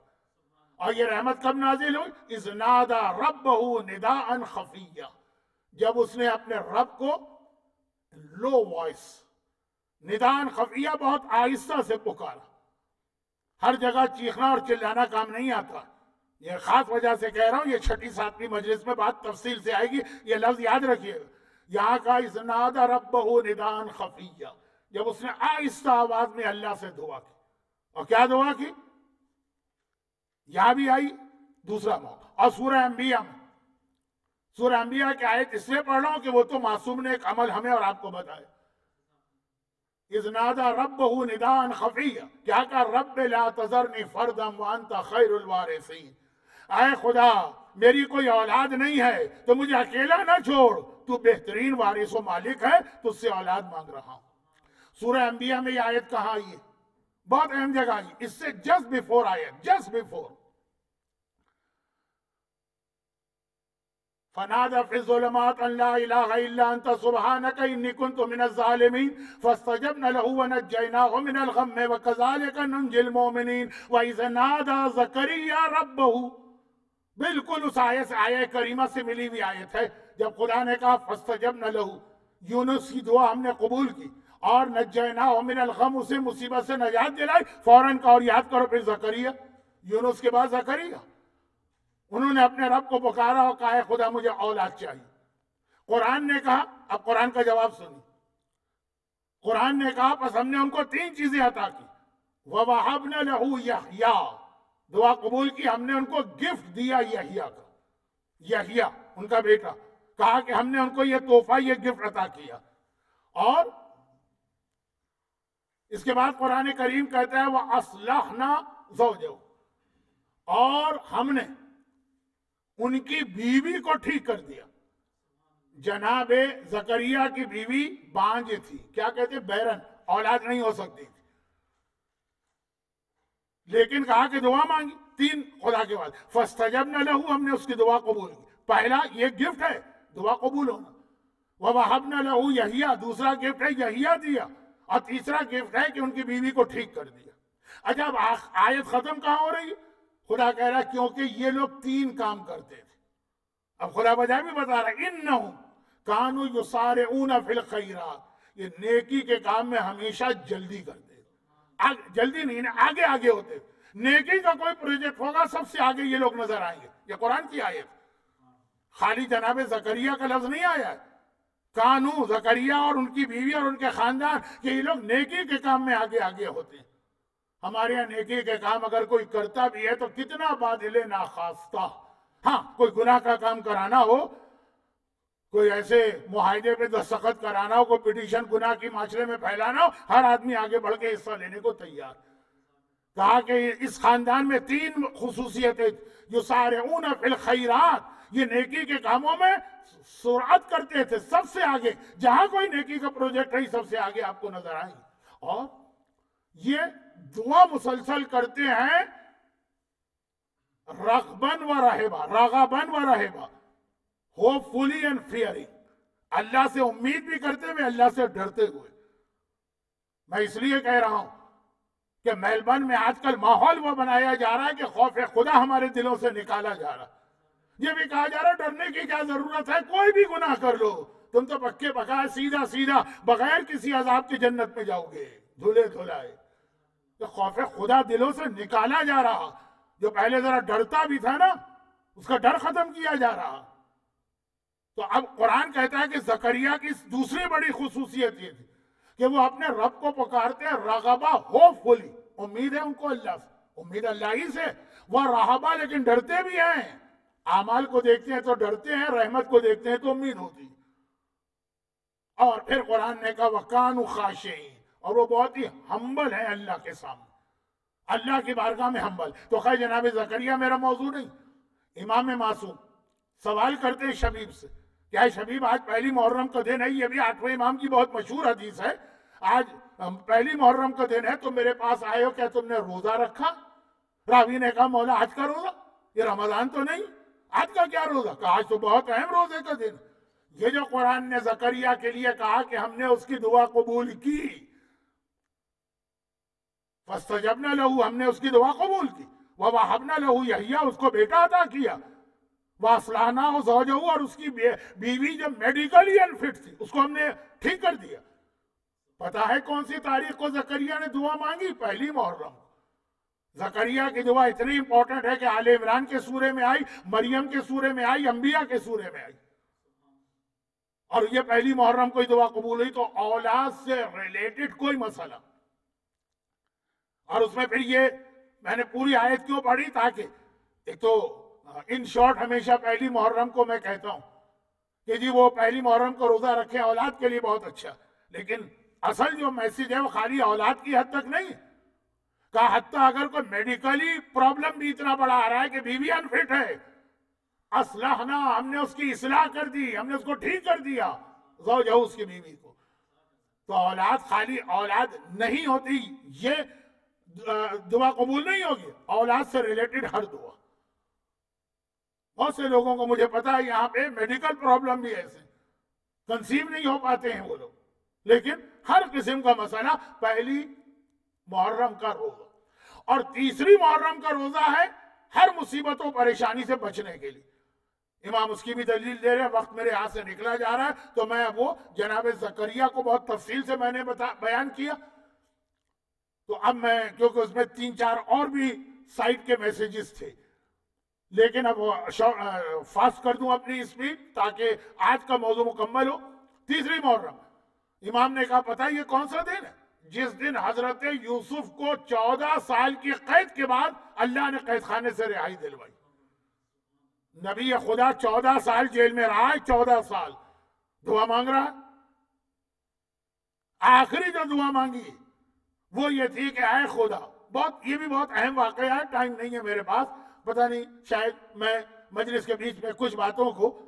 Speaker 1: اور یہ رحمت کب نازل ہوئی؟ اذ نادى ربہ نداء خفیا, جب اس نے اپنے رب کو لو وائس, نداء خفیہ بہت آہستہ سے پکارا. ہر جگہ چیخنا اور چلانا کام نہیں آتا, یہ خاص وجہ سے کہہ رہا ہوں, یہ 6ٹھی 7ویں مجلس میں بات تفصیل سے آئے گی, یہ لفظ یاد رکھیے. یہاں کا اذ نادى ربہ نداء خفیہ, جب اس نے آہستہ آواز میں اللہ سے دعا کی. اور کیا دعا کی؟ یہاں بھی آئی دوسرا موقع. اور سورہ انبیاء میں, سورہ انبیاء کی آیت اس لیے پڑھ رہا ہوں کہ وہ تو معصوم نے ایک عمل ہمیں اور آپ کو بتایا. اذ نادى ربہ نداء خفیہ, کیا کہا؟ رب لا تذرنی فردا وانت خیر الوارثین, اے خدا میری کوئی اولاد نہیں ہے تو مجھے اکیلا نہ چھوڑ, تو بہترین وارث و مالک ہے, تجھ سے اولاد مانگ رہا ہوں. سورہ انبیاء میں یہ آیت کہاں آئی ہے؟ بہت اہم جگہ آئی, اس سے جسٹ بیفور آیت, جسٹ بیفور. فنادى في الظلمات أن لا إله إلا أنت سبحانك إني كنت من الظالمين فاستجبنا له ونجيناه من الغم وكذلك ننجي المؤمنين وإذا نادى زكريا ربه. بالکل اس آیت کریمہ سے ملی ہوئی آیت ہے, جب خدا نے کہا فاستجبنا له, یونس کی دعا ہم نے قبول کی, اور نجیناہ من الغم, اسے مصیبت سے نجات دلائی, فوراً کا. اور یاد کرو پھر زکریا, یونس کے بعد زکریا, انہوں نے اپنے رب کو پکارا اور کہا ہے خدا مجھے اولاد چاہیے. قرآن نے کہا, اب قرآن کا جواب سنی, قرآن نے کہا پس ہم نے ان کو 3 چیزیں عطا کی. وَوَهَبْنَا لَهُ يَحْيَىٰ, دعا قبول کی, ہم نے ان کو گفٹ دیا یحییٰ کا, یحییٰ ان کا بیٹا, کہا کہ ہم نے ان کو یہ تحفہ, یہ گفٹ عطا کیا. اور اس کے بعد قرآن کریم کہتا ہے وَأَصْلَحْنَا زَوْجَهُ, اور ہم نے ان کی بیوی کو ٹھیک کر دیا. جناب زکریا کی بیوی بانج تھی, کیا کہتے, بیرن, اولاد نہیں ہو سکتی تھی, لیکن کہا کہ دعا مانگی 3 خدا کے بعد. فاستجبنا له, ہم نے اس کی دعا قبول کی. پہلا یہ گفٹ ہے دعا قبول ہونا. وَوَهَبْنَا لَهُ يَحْيَىٰ, دوسرا گفٹ ہے یحییٰ دیا, اور تیسرا گفٹ ہے کہ ان کی بیوی کو ٹھیک کر دیا. اچھا, اب آیت ختم کہاں ہو رہی ہے؟ خدا کہہ رہا ہے کیونکہ یہ لوگ 3 کام کرتے تھے. اب خدا بجائے بھی بتا رہا ہے انہم کانوا یسارعون فی الخیرات, یہ نیکی کے کام میں ہمیشہ جلدی کرتے تھے. جلدی نہیں, آگے آگے ہوتے. نیکی کا کوئی پروجیکٹ ہوگا سب سے آگے یہ لوگ نظر آئیں گے. یہ قرآن کی آیت. خالی جناب زکریا کا لفظ نہیں آیا ہے. کانو زکریا اور ان کی بیوی اور ان کے خاندان کہ یہ لوگ نیکی کے کام میں آگے آگے ہوتے ہیں. ہمارے یہاں نیکی کے کام اگر کوئی کرتا بھی ہے تو کتنا بادل ناخواستہ. ہاں کوئی گناہ کا کام کرانا ہو, کوئی ایسے معاہدے پہ دستخط کرانا ہو, کوئی پٹیشن گناہ کی معاشرے میں پھیلانا ہو, ہر آدمی آگے بڑھ کے حصہ لینے کو تیار. کہا کہ اس خاندان میں 3 خصوصیتیں, یسارعون فی الخیرات, یہ نیکی کے کاموں میں سرعت کرتے تھے, سب سے آگے. جہاں کوئی نیکی کا پروجیکٹ ہے سب سے آگے آپ کو نظر آئیں. اور یہ دعا مسلسل کرتے ہیں رغبن و رہبا, رغبن و رہبا, ہوپ فلی اینڈ فیئرنگ, اللہ سے امید بھی کرتے ہوئے, اللہ سے ڈرتے ہوئے. میں اس لیے کہہ رہا ہوں کہ میلبرن میں آج کل ماحول وہ بنایا جا رہا ہے کہ خوف خدا ہمارے دلوں سے نکالا جا رہا. یہ بھی کہا جا رہا ہے ڈرنے کی کیا ضرورت ہے, کوئی بھی گناہ کر لو, تم تو پکے پکائے سیدھا سیدھا بغیر کسی عذاب کی جنت میں جاؤ گے دھلے دھلائے. تو خوف خدا دلوں سے نکالا جا رہا. جو پہلے ذرا ڈرتا بھی تھا نا, اس کا ڈر ختم کیا جا رہا. تو اب قرآن کہتا ہے کہ زکریا کی دوسری بڑی خصوصیت یہ تھی کہ وہ اپنے رب کو پکارتے ہیں رغبہ, ہوپ فلی, امید ہے ان کو اللہ سے, امید اللہ ہی سے. وہ رہبہ, لیکن ڈرتے بھی ہیں. اعمال کو دیکھتے ہیں تو ڈرتے ہیں, رحمت کو دیکھتے ہیں تو امید ہوتی. اور پھر قرآن نے کہا وَكَانُوا خَاشِعِينَ, اور وہ بہت ہی ہمبل ہیں اللہ کے سامنے, اللہ کی بارگاہ میں ہمبل. تو خیر جناب زکریا میرا موضوع نہیں. امام معصوم سوال کرتے ہیں شبیب سے, کیا شبیب آج پہلی محرم کا دن ہے, یہ بھی 8ویں امام کی بہت مشہور حدیث ہے, آج پہلی محرم کا دن ہے, تم میرے پاس آئے ہو, کیا تم نے روزہ رکھا؟ راوی نے کہا مولا آج کا روزہ, یہ رمضان تو نہیں, آج کا کیا روزہ؟ کہا آج تو بہت اہم روزے کا دن. یہ جو قرآن نے زکریا کے لیے کہا کہ ہم نے اس کی دعا قبول کی, فاستجبنا لہو, ہم نے اس کی دعا قبول کی, ووہبنا لہو یحییٰ, اس کو بیٹا عطا کیا, واصلحنا زوجہ, اور اس کی بیوی جو میڈیکلی انفٹ تھی اس کو ہم نے ٹھیک کر دیا. پتا ہے کون سی تاریخ کو زکریا نے دعا مانگی؟ پہلی محرم. زکریا کی دعا اتنی امپورٹنٹ ہے کہ آل عمران کے سورے میں آئی, مریم کے سورے میں آئی, انبیاء کے سورے میں آئی, اور یہ پہلی محرم کوئی دعا قبول ہوئی. تو اولاد سے ریلیٹڈ کوئی مسئلہ, اور اس میں پھر یہ میں نے پوری آیت کیوں پڑھی, تاکہ ایک تو ان شارٹ ہمیشہ پہلی محرم کو میں کہتا ہوں کہ جی وہ پہلی محرم کو روزہ رکھے, اولاد کے لیے بہت اچھا, لیکن اصل جو میسج ہے وہ خالی اولاد کی حد تک نہیں ہے. کہا حتیٰ اگر کوئی میڈیکلی پرابلم بھی اتنا بڑا آ رہا ہے کہ بیوی انفٹ ہے, اصلحنا, ہم نے اس کی اصلاح کر دی, ہم نے اس کو ٹھیک کر دیا, زوجہ, اس کی بیوی کو. تو اولاد خالی اولاد نہیں ہوتی, یہ دعا قبول نہیں ہوگی, اولاد سے ریلیٹڈ ہر دعا. بہت سے لوگوں کو مجھے پتا ہے یہاں پہ میڈیکل پرابلم بھی ایسے, کنسیو نہیں ہو پاتے ہیں وہ لوگ, لیکن ہر قسم کا مسئلہ پہلی محرم کا روزہ. اور تیسری محرم کا روزہ ہے ہر مصیبت و پریشانی سے بچنے کے لیے. امام اس کی بھی دلیل دے رہے ہیں, وقت میرے ہاتھ سے نکلا جا رہا ہے, تو میں اب وہ جناب زکریا کو بہت تفصیل سے میں نے بیان کیا. تو اب میں, کیونکہ اس میں 3-4 اور بھی سائٹ کے میسیجز تھے, لیکن اب فاسٹ کر دوں اپنی اسپیڈ تاکہ آج کا موضوع مکمل ہو. تیسری محرم, امام نے کہا پتہ یہ کون سا دن ہے؟ جس دن حضرت یوسف کو 14 سال کی قید کے بعد اللہ نے قید خانے سے رہائی دلوائی. نبی خدا 14 سال جیل میں رہا ہے, 14 سال دعا مانگ رہا ہے. آخری جو دعا مانگی وہ یہ تھی کہ اے خدا, یہ بھی بہت اہم واقعہ ہے, ٹائم نہیں ہے میرے پاس, پتہ نہیں شاید میں مجلس کے بیچ میں کچھ باتوں کو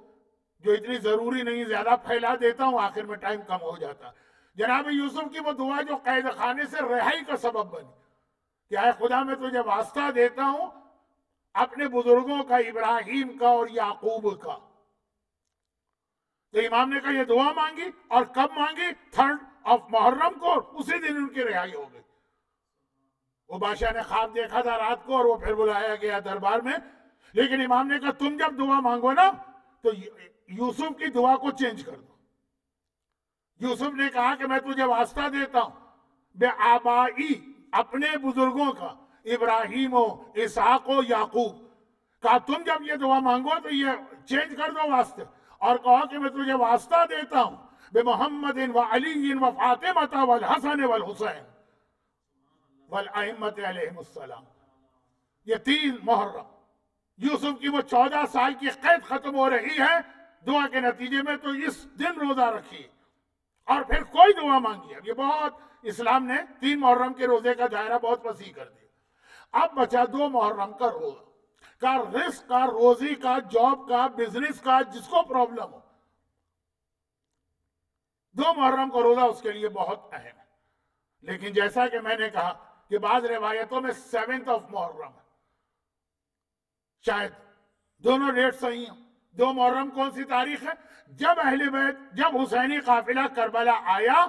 Speaker 1: جو اتنی ضروری نہیں زیادہ پھیلا دیتا ہوں, آخر میں ٹائم کم ہو جاتا. جناب یوسف کی وہ دعا جو قید خانے سے رہائی کا سبب بنی کہ اے خدا میں تجھے واسطہ دیتا ہوں اپنے بزرگوں کا, ابراہیم کا اور یعقوب کا. تو امام نے کہا یہ دعا مانگی, اور کب مانگی؟ 3 محرم کو, اسی دن ان کی رہائی ہو گئی. وہ بادشاہ نے خواب دیکھا تھا رات کو, اور وہ پھر بلایا گیا دربار میں. لیکن امام نے کہا تم جب دعا مانگو نا تو یوسف کی دعا کو چینج کر دو. یوسف نے کہا کہ میں تجھے واسطہ دیتا ہوں بے آبائی, اپنے بزرگوں کا, ابراہیم و اسحاق و یعقوب. کہا تم جب یہ دعا مانگو تو یہ چینج کر دو واسطے اور کہو کہ میں تجھے واسطہ دیتا ہوں بے محمد و علی و فاطمہ والحسن والحسین والائمۃ علیہم السلام. یہ 3 محرم یوسف کی وہ 14 سال کی قید ختم ہو رہی ہے دعا کے نتیجے میں، تو اس دن روزہ رکھیے اور پھر کوئی دعا مانگیے. یہ بہت اسلام نے 3 محرم کے روزے کا دائرہ بہت وسیع کر دیا. اب بچا 2 محرم کا روزہ کا، رزق کا، روزی کا، جاب کا، بزنس کا، جس کو پرابلم ہو 2 محرم کا روزہ اس کے لیے بہت اہم ہے. لیکن جیسا کہ میں نے کہا کہ بعض روایتوں میں 7 محرم ہے، شاید دونوں ڈیٹ صحیح ہیں. 2 محرم کون سی تاریخ ہے؟ جب اہل بیت، جب حسینی قافلہ کربلا آیا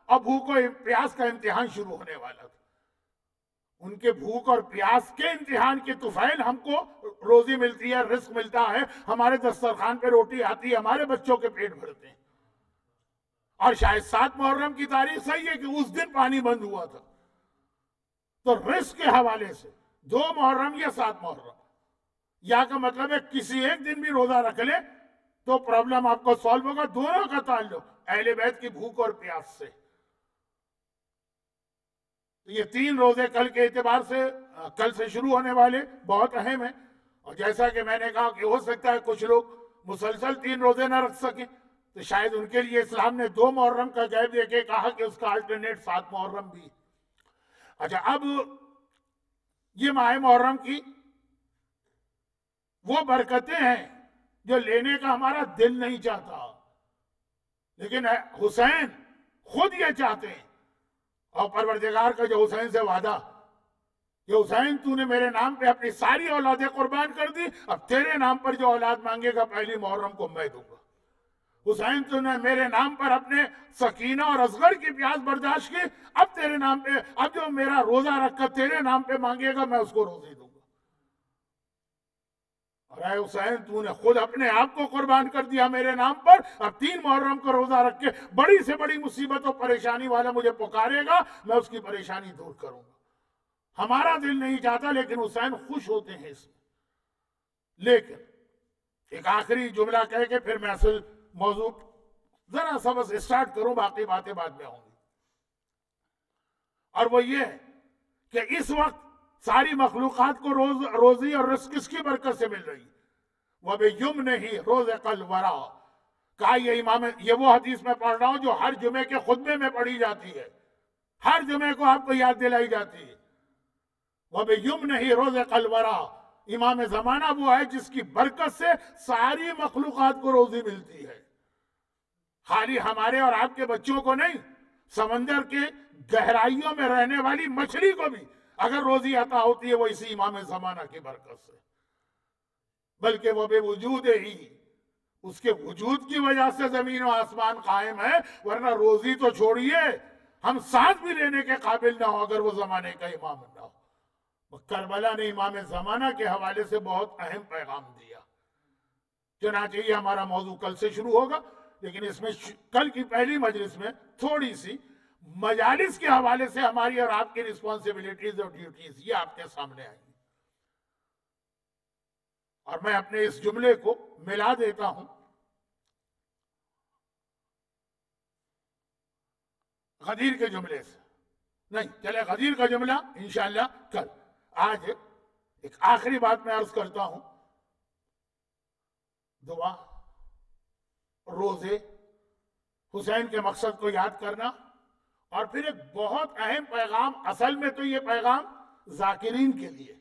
Speaker 1: اور بھوک و پیاس کا امتحان شروع ہونے والا تھا. ان کے بھوک اور پیاس کے امتحان کے طفیل ہم کو روزی ملتی ہے، رزق ملتا ہے، ہمارے دسترخوان پہ روٹی آتی ہے، ہمارے بچوں کے پیٹ بھرتے ہیں. اور شاید 7 محرم کی تاریخ صحیح ہے کہ اس دن پانی بند ہوا تھا. تو رزق کے حوالے سے 2 محرم یا 7 محرم، یا کا مطلب ہے کسی ایک دن بھی روزہ رکھ لے تو پرابلم آپ کو سالو ہوگا. دونوں کا تعلق اہل بیت کی بھوک اور پیاس سے. یہ 3 روزے کل کے اعتبار سے، کل سے شروع ہونے والے، بہت اہم ہیں. اور جیسا کہ میں نے کہا کہ ہو سکتا ہے کچھ لوگ مسلسل 3 روزے نہ رکھ سکیں، تو شاید ان کے لیے اسلام نے 2 محرم کا گیپ دے کے کہا کہ اس کا الٹرنیٹ 7 محرم بھی. اچھا، اب یہ ماہ محرم کی وہ برکتیں ہیں جو لینے کا ہمارا دل نہیں چاہتا، لیکن حسین خود یہ چاہتے ہیں. اور پروردگار کا جو حسین سے وعدہ کہ حسین تو نے میرے نام پہ اپنی ساری اولادیں قربان کر دی، اب تیرے نام پر جو اولاد مانگے گا پہلی محرم کو میں دوں گا. حسین تو نے میرے نام پر اپنے سکینہ اور اصغر کی پیاس برداشت کی، اب تیرے نام پہ، اب جو میرا روزہ رکھ کر تیرے نام پہ مانگے گا میں اس کو روزی دوں گا. اور اے حسین تو نے خود اپنے آپ کو قربان کر دیا میرے نام پر، اب 3 محرم کا روزہ رکھ کے بڑی سے بڑی مصیبت و پریشانی والا مجھے پکارے گا، میں اس کی پریشانی دور کروں گا. ہمارا دل نہیں چاہتا لیکن حسین خوش ہوتے ہیں اس میں. لیکن ایک آخری جملہ کہہ کے پھر میں اصل موضوع ذرا سا بس اسٹارٹ کروں، باقی باتیں بعد میں ہوں گی. اور وہ یہ ہے کہ اس وقت ساری مخلوقات کو روزی اور رزق کس کی برکت سے مل رہی. وَبِيُمْنِهِ رُزِقَ الْوَرَىٰ. کہا یہ وہ حدیث میں پڑھ رہا ہوں جو ہر جمعے کے خطبے میں پڑھی جاتی ہے، ہر جمعے کو آپ کو یاد دلائی جاتی ہے. وَبِيُمْنِهِ رُزِقَ الْوَرَىٰ. امام زمانہ وہ ہے جس کی برکت سے ساری مخلوقات کو روزی ملتی ہے. خالی ہمارے اور آپ کے بچوں کو نہیں، سمندر کے گہرائیوں میں رہنے والی مچھلی کو بھی اگر روزی عطا ہوتی ہے وہ اسی امام زمانہ کی برکت سے. بلکہ وہ بے وجود ہی، اس کے وجود کی وجہ سے زمین و آسمان قائم ہے، ورنہ روزی تو چھوڑیے ہم سانس بھی لینے کے قابل نہ ہو اگر وہ زمانے کا امام نہ ہو. کربلا نے امام زمانہ کے حوالے سے بہت اہم پیغام دیا. چنانچہ یہ ہمارا موضوع کل سے شروع ہوگا، لیکن اس میں کل کی پہلی مجلس میں تھوڑی سی مجالس کے حوالے سے ہماری اور آپ کی رسپانسبلٹیز اور ڈیوٹیز یہ آپ کے سامنے آئیں گی. اور میں اپنے اس جملے کو ملا دیتا ہوں غدیر کے جملے سے. نہیں چلے غدیر کا جملہ انشاءاللہ کل. آج ایک آخری بات میں عرض کرتا ہوں. دعا، روزے، حسین کے مقصد کو یاد کرنا، اور پھر ایک بہت اہم پیغام، اصل میں تو یہ پیغام ذاکرین کے لیے.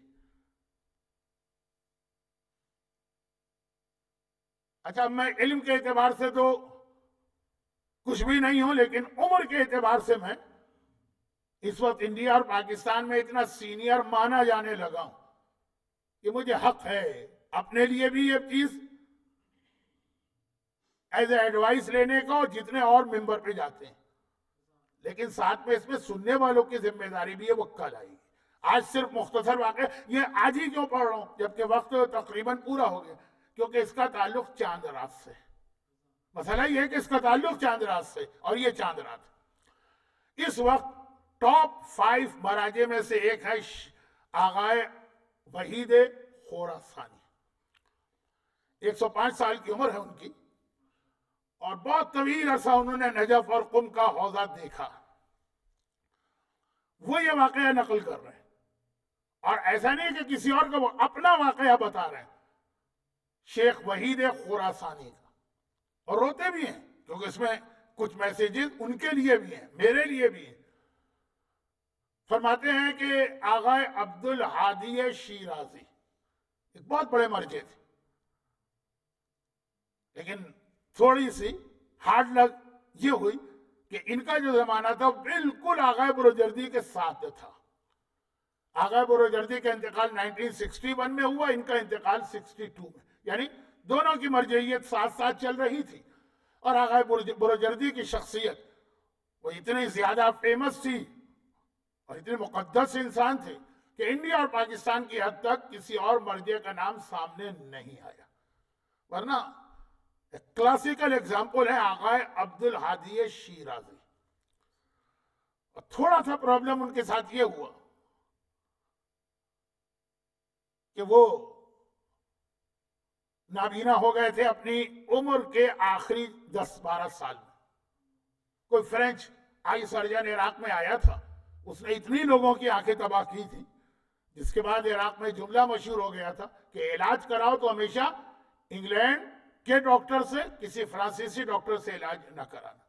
Speaker 1: اچھا، میں علم کے اعتبار سے تو کچھ بھی نہیں ہوں، لیکن عمر کے اعتبار سے میں اس وقت انڈیا اور پاکستان میں اتنا سینئر مانا جانے لگا ہوں کہ مجھے حق ہے اپنے لیے بھی یہ چیز ایز اے ایڈوائس لینے کا، اور جتنے اور ممبر پہ جاتے ہیں. لیکن ساتھ میں اس میں سننے والوں کی ذمہ داری بھی ہے، وہ کل آئے گی. آج صرف مختصر واقعہ یہ آج ہی کیوں پڑھ رہا ہوں جبکہ وقت تقریباً پورا ہو گیا، کیونکہ اس کا تعلق چاند رات سے. مسئلہ یہ ہے کہ اس کا تعلق چاند رات سے، اور یہ چاند رات. اس وقت ٹاپ 5 مراجع میں سے ایک ہے آغائے وحید خوراسانی. 105 سال کی عمر ہے ان کی، اور بہت طویل عرصہ انہوں نے نجف اور قم کا حوضہ دیکھا. وہ یہ واقعہ نقل کر رہے ہیں، اور ایسا نہیں کہ کسی اور کا، وہ اپنا واقعہ بتا رہے ہیں، شیخ وحید خراسانی کا. اور روتے بھی ہیں کیونکہ اس میں کچھ میسیجز ان کے لیے بھی ہیں، میرے لیے بھی ہیں. فرماتے ہیں کہ آغا عبدالہادی شیرازی ایک بہت بڑے مرجع تھے، لیکن تھوڑی سی ہارڈ لگ یہ ہوئی کہ ان کا جو زمانہ تھا بالکل آغا بروجردی کے ساتھ تھا. آغا بروجردی کا انتقال 1961 میں ہوا، ان کا انتقال 62 میں، یعنی دونوں کی مرجعیت ساتھ ساتھ چل رہی تھی. اور آغا بروجردی کی شخصیت وہ اتنی زیادہ فیمس تھی اور اتنے مقدس انسان تھے کہ انڈیا اور پاکستان کی حد تک کسی اور مرجع کا نام سامنے نہیں آیا. ورنہ کلاسیکل ایگزامپل ہے آغا عبدالہادی شیرازی. اور تھوڑا سا پرابلم ان کے ساتھ یہ ہوا کہ وہ نابینا ہو گئے تھے اپنی عمر کے آخری 10-12 سال میں. کوئی فرینچ آئی سرجن عراق میں آیا تھا، اس نے اتنی لوگوں کی آنکھیں تباہ کی تھی، جس کے بعد عراق میں جملہ مشہور ہو گیا تھا کہ علاج کراؤ تو ہمیشہ انگلینڈ کے ڈاکٹر سے، کسی فرانسیسی ڈاکٹر سے علاج نہ کرانا.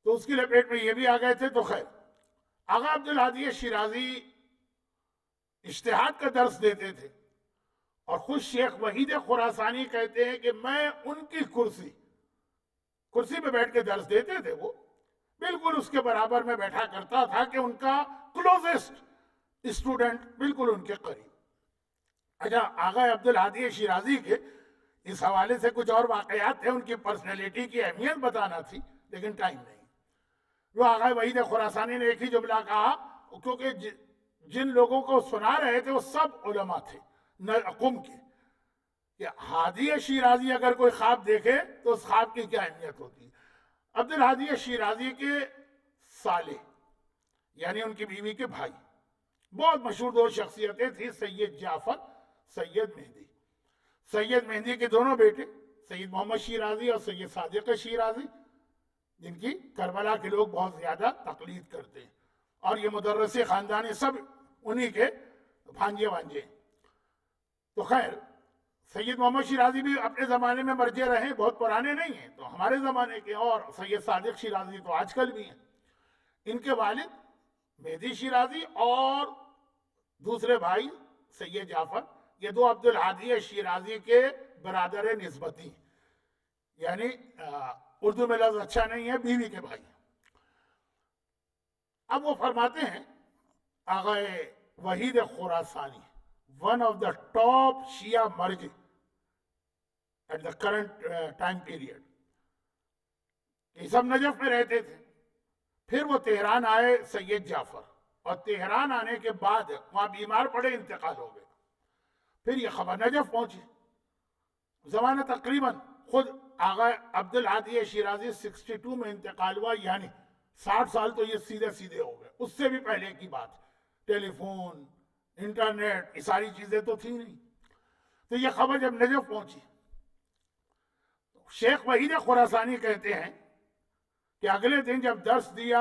Speaker 1: تو اس کی لپیٹ میں یہ بھی آ گئے تھے. تو خیر، آغا عبدالہادی شیرازی اجتہاد کا درس دیتے تھے، اور خود شیخ وحید خراسانی کہتے ہیں کہ میں ان کی کرسی پہ بیٹھ کے درس دیتے تھے، وہ بالکل اس کے برابر میں بیٹھا کرتا تھا کہ ان کا کلوزسٹ اسٹوڈنٹ بالکل ان کے قریب. اچھا، آغا عبدالہادی شیرازی کے اس حوالے سے کچھ اور واقعات تھے، ان کی پرسنالٹی کی اہمیت بتانا تھی لیکن ٹائم نہیں. وہ آغا وحید خراسانی نے ایک ہی جملہ کہا، کیونکہ جن لوگوں کو سنا رہے تھے وہ سب علماء تھے قم کے، کہ ہادی شیرازی اگر کوئی خواب دیکھے تو اس خواب کی کیا اہمیت ہوتی ہے. عبدالہادی شیرازی کے سالے یعنی ان کی بیوی کے بھائی، بہت مشہور دو شخصیتیں تھیں، سید جعفر، سید مہدی. سید مہدی کے دونوں بیٹے سید محمد شیرازی اور سید صادق شیرازی، جن کی کربلا کے لوگ بہت زیادہ تقلید کرتے ہیں، اور یہ مدرسی خاندان سب انہی کے بھانجے وانجے. تو خیر، سید محمد شیرازی بھی اپنے زمانے میں مرجع رہے، بہت پرانے نہیں ہیں، تو ہمارے زمانے کے، اور سید صادق شیرازی تو آج کل بھی ہیں. ان کے والد مہدی شیرازی اور دوسرے بھائی سید جعفر، یہ دو عبدالہادی شیرازی کے برادر نسبتی، یعنی اردو میں لفظ اچھا نہیں ہے، بیوی کے بھائی. اب وہ فرماتے ہیں آغا Waheed Khurasani, one of the top Shia مرجع at the current time period، یہ سب نجف میں رہتے تھے. پھر وہ تہران آئے سید جعفر، اور تہران آنے کے بعد وہاں بیمار پڑے، انتقال ہو گئے. پھر یہ خبر نجف پہنچی. زمانہ تقریباً خود آغا عبدالہادی شیرازی 62 میں انتقال ہوا، یعنی 60 سال تو یہ سیدھے سیدھے ہو گئے. اس سے بھی پہلے کی بات، ٹیلی فون، انٹرنیٹ، یہ ساری چیزیں تو تھی نہیں. تو یہ خبر جب نجف پہنچی، شیخ وحید خراسانی کہتے ہیں کہ اگلے دن جب درس دیا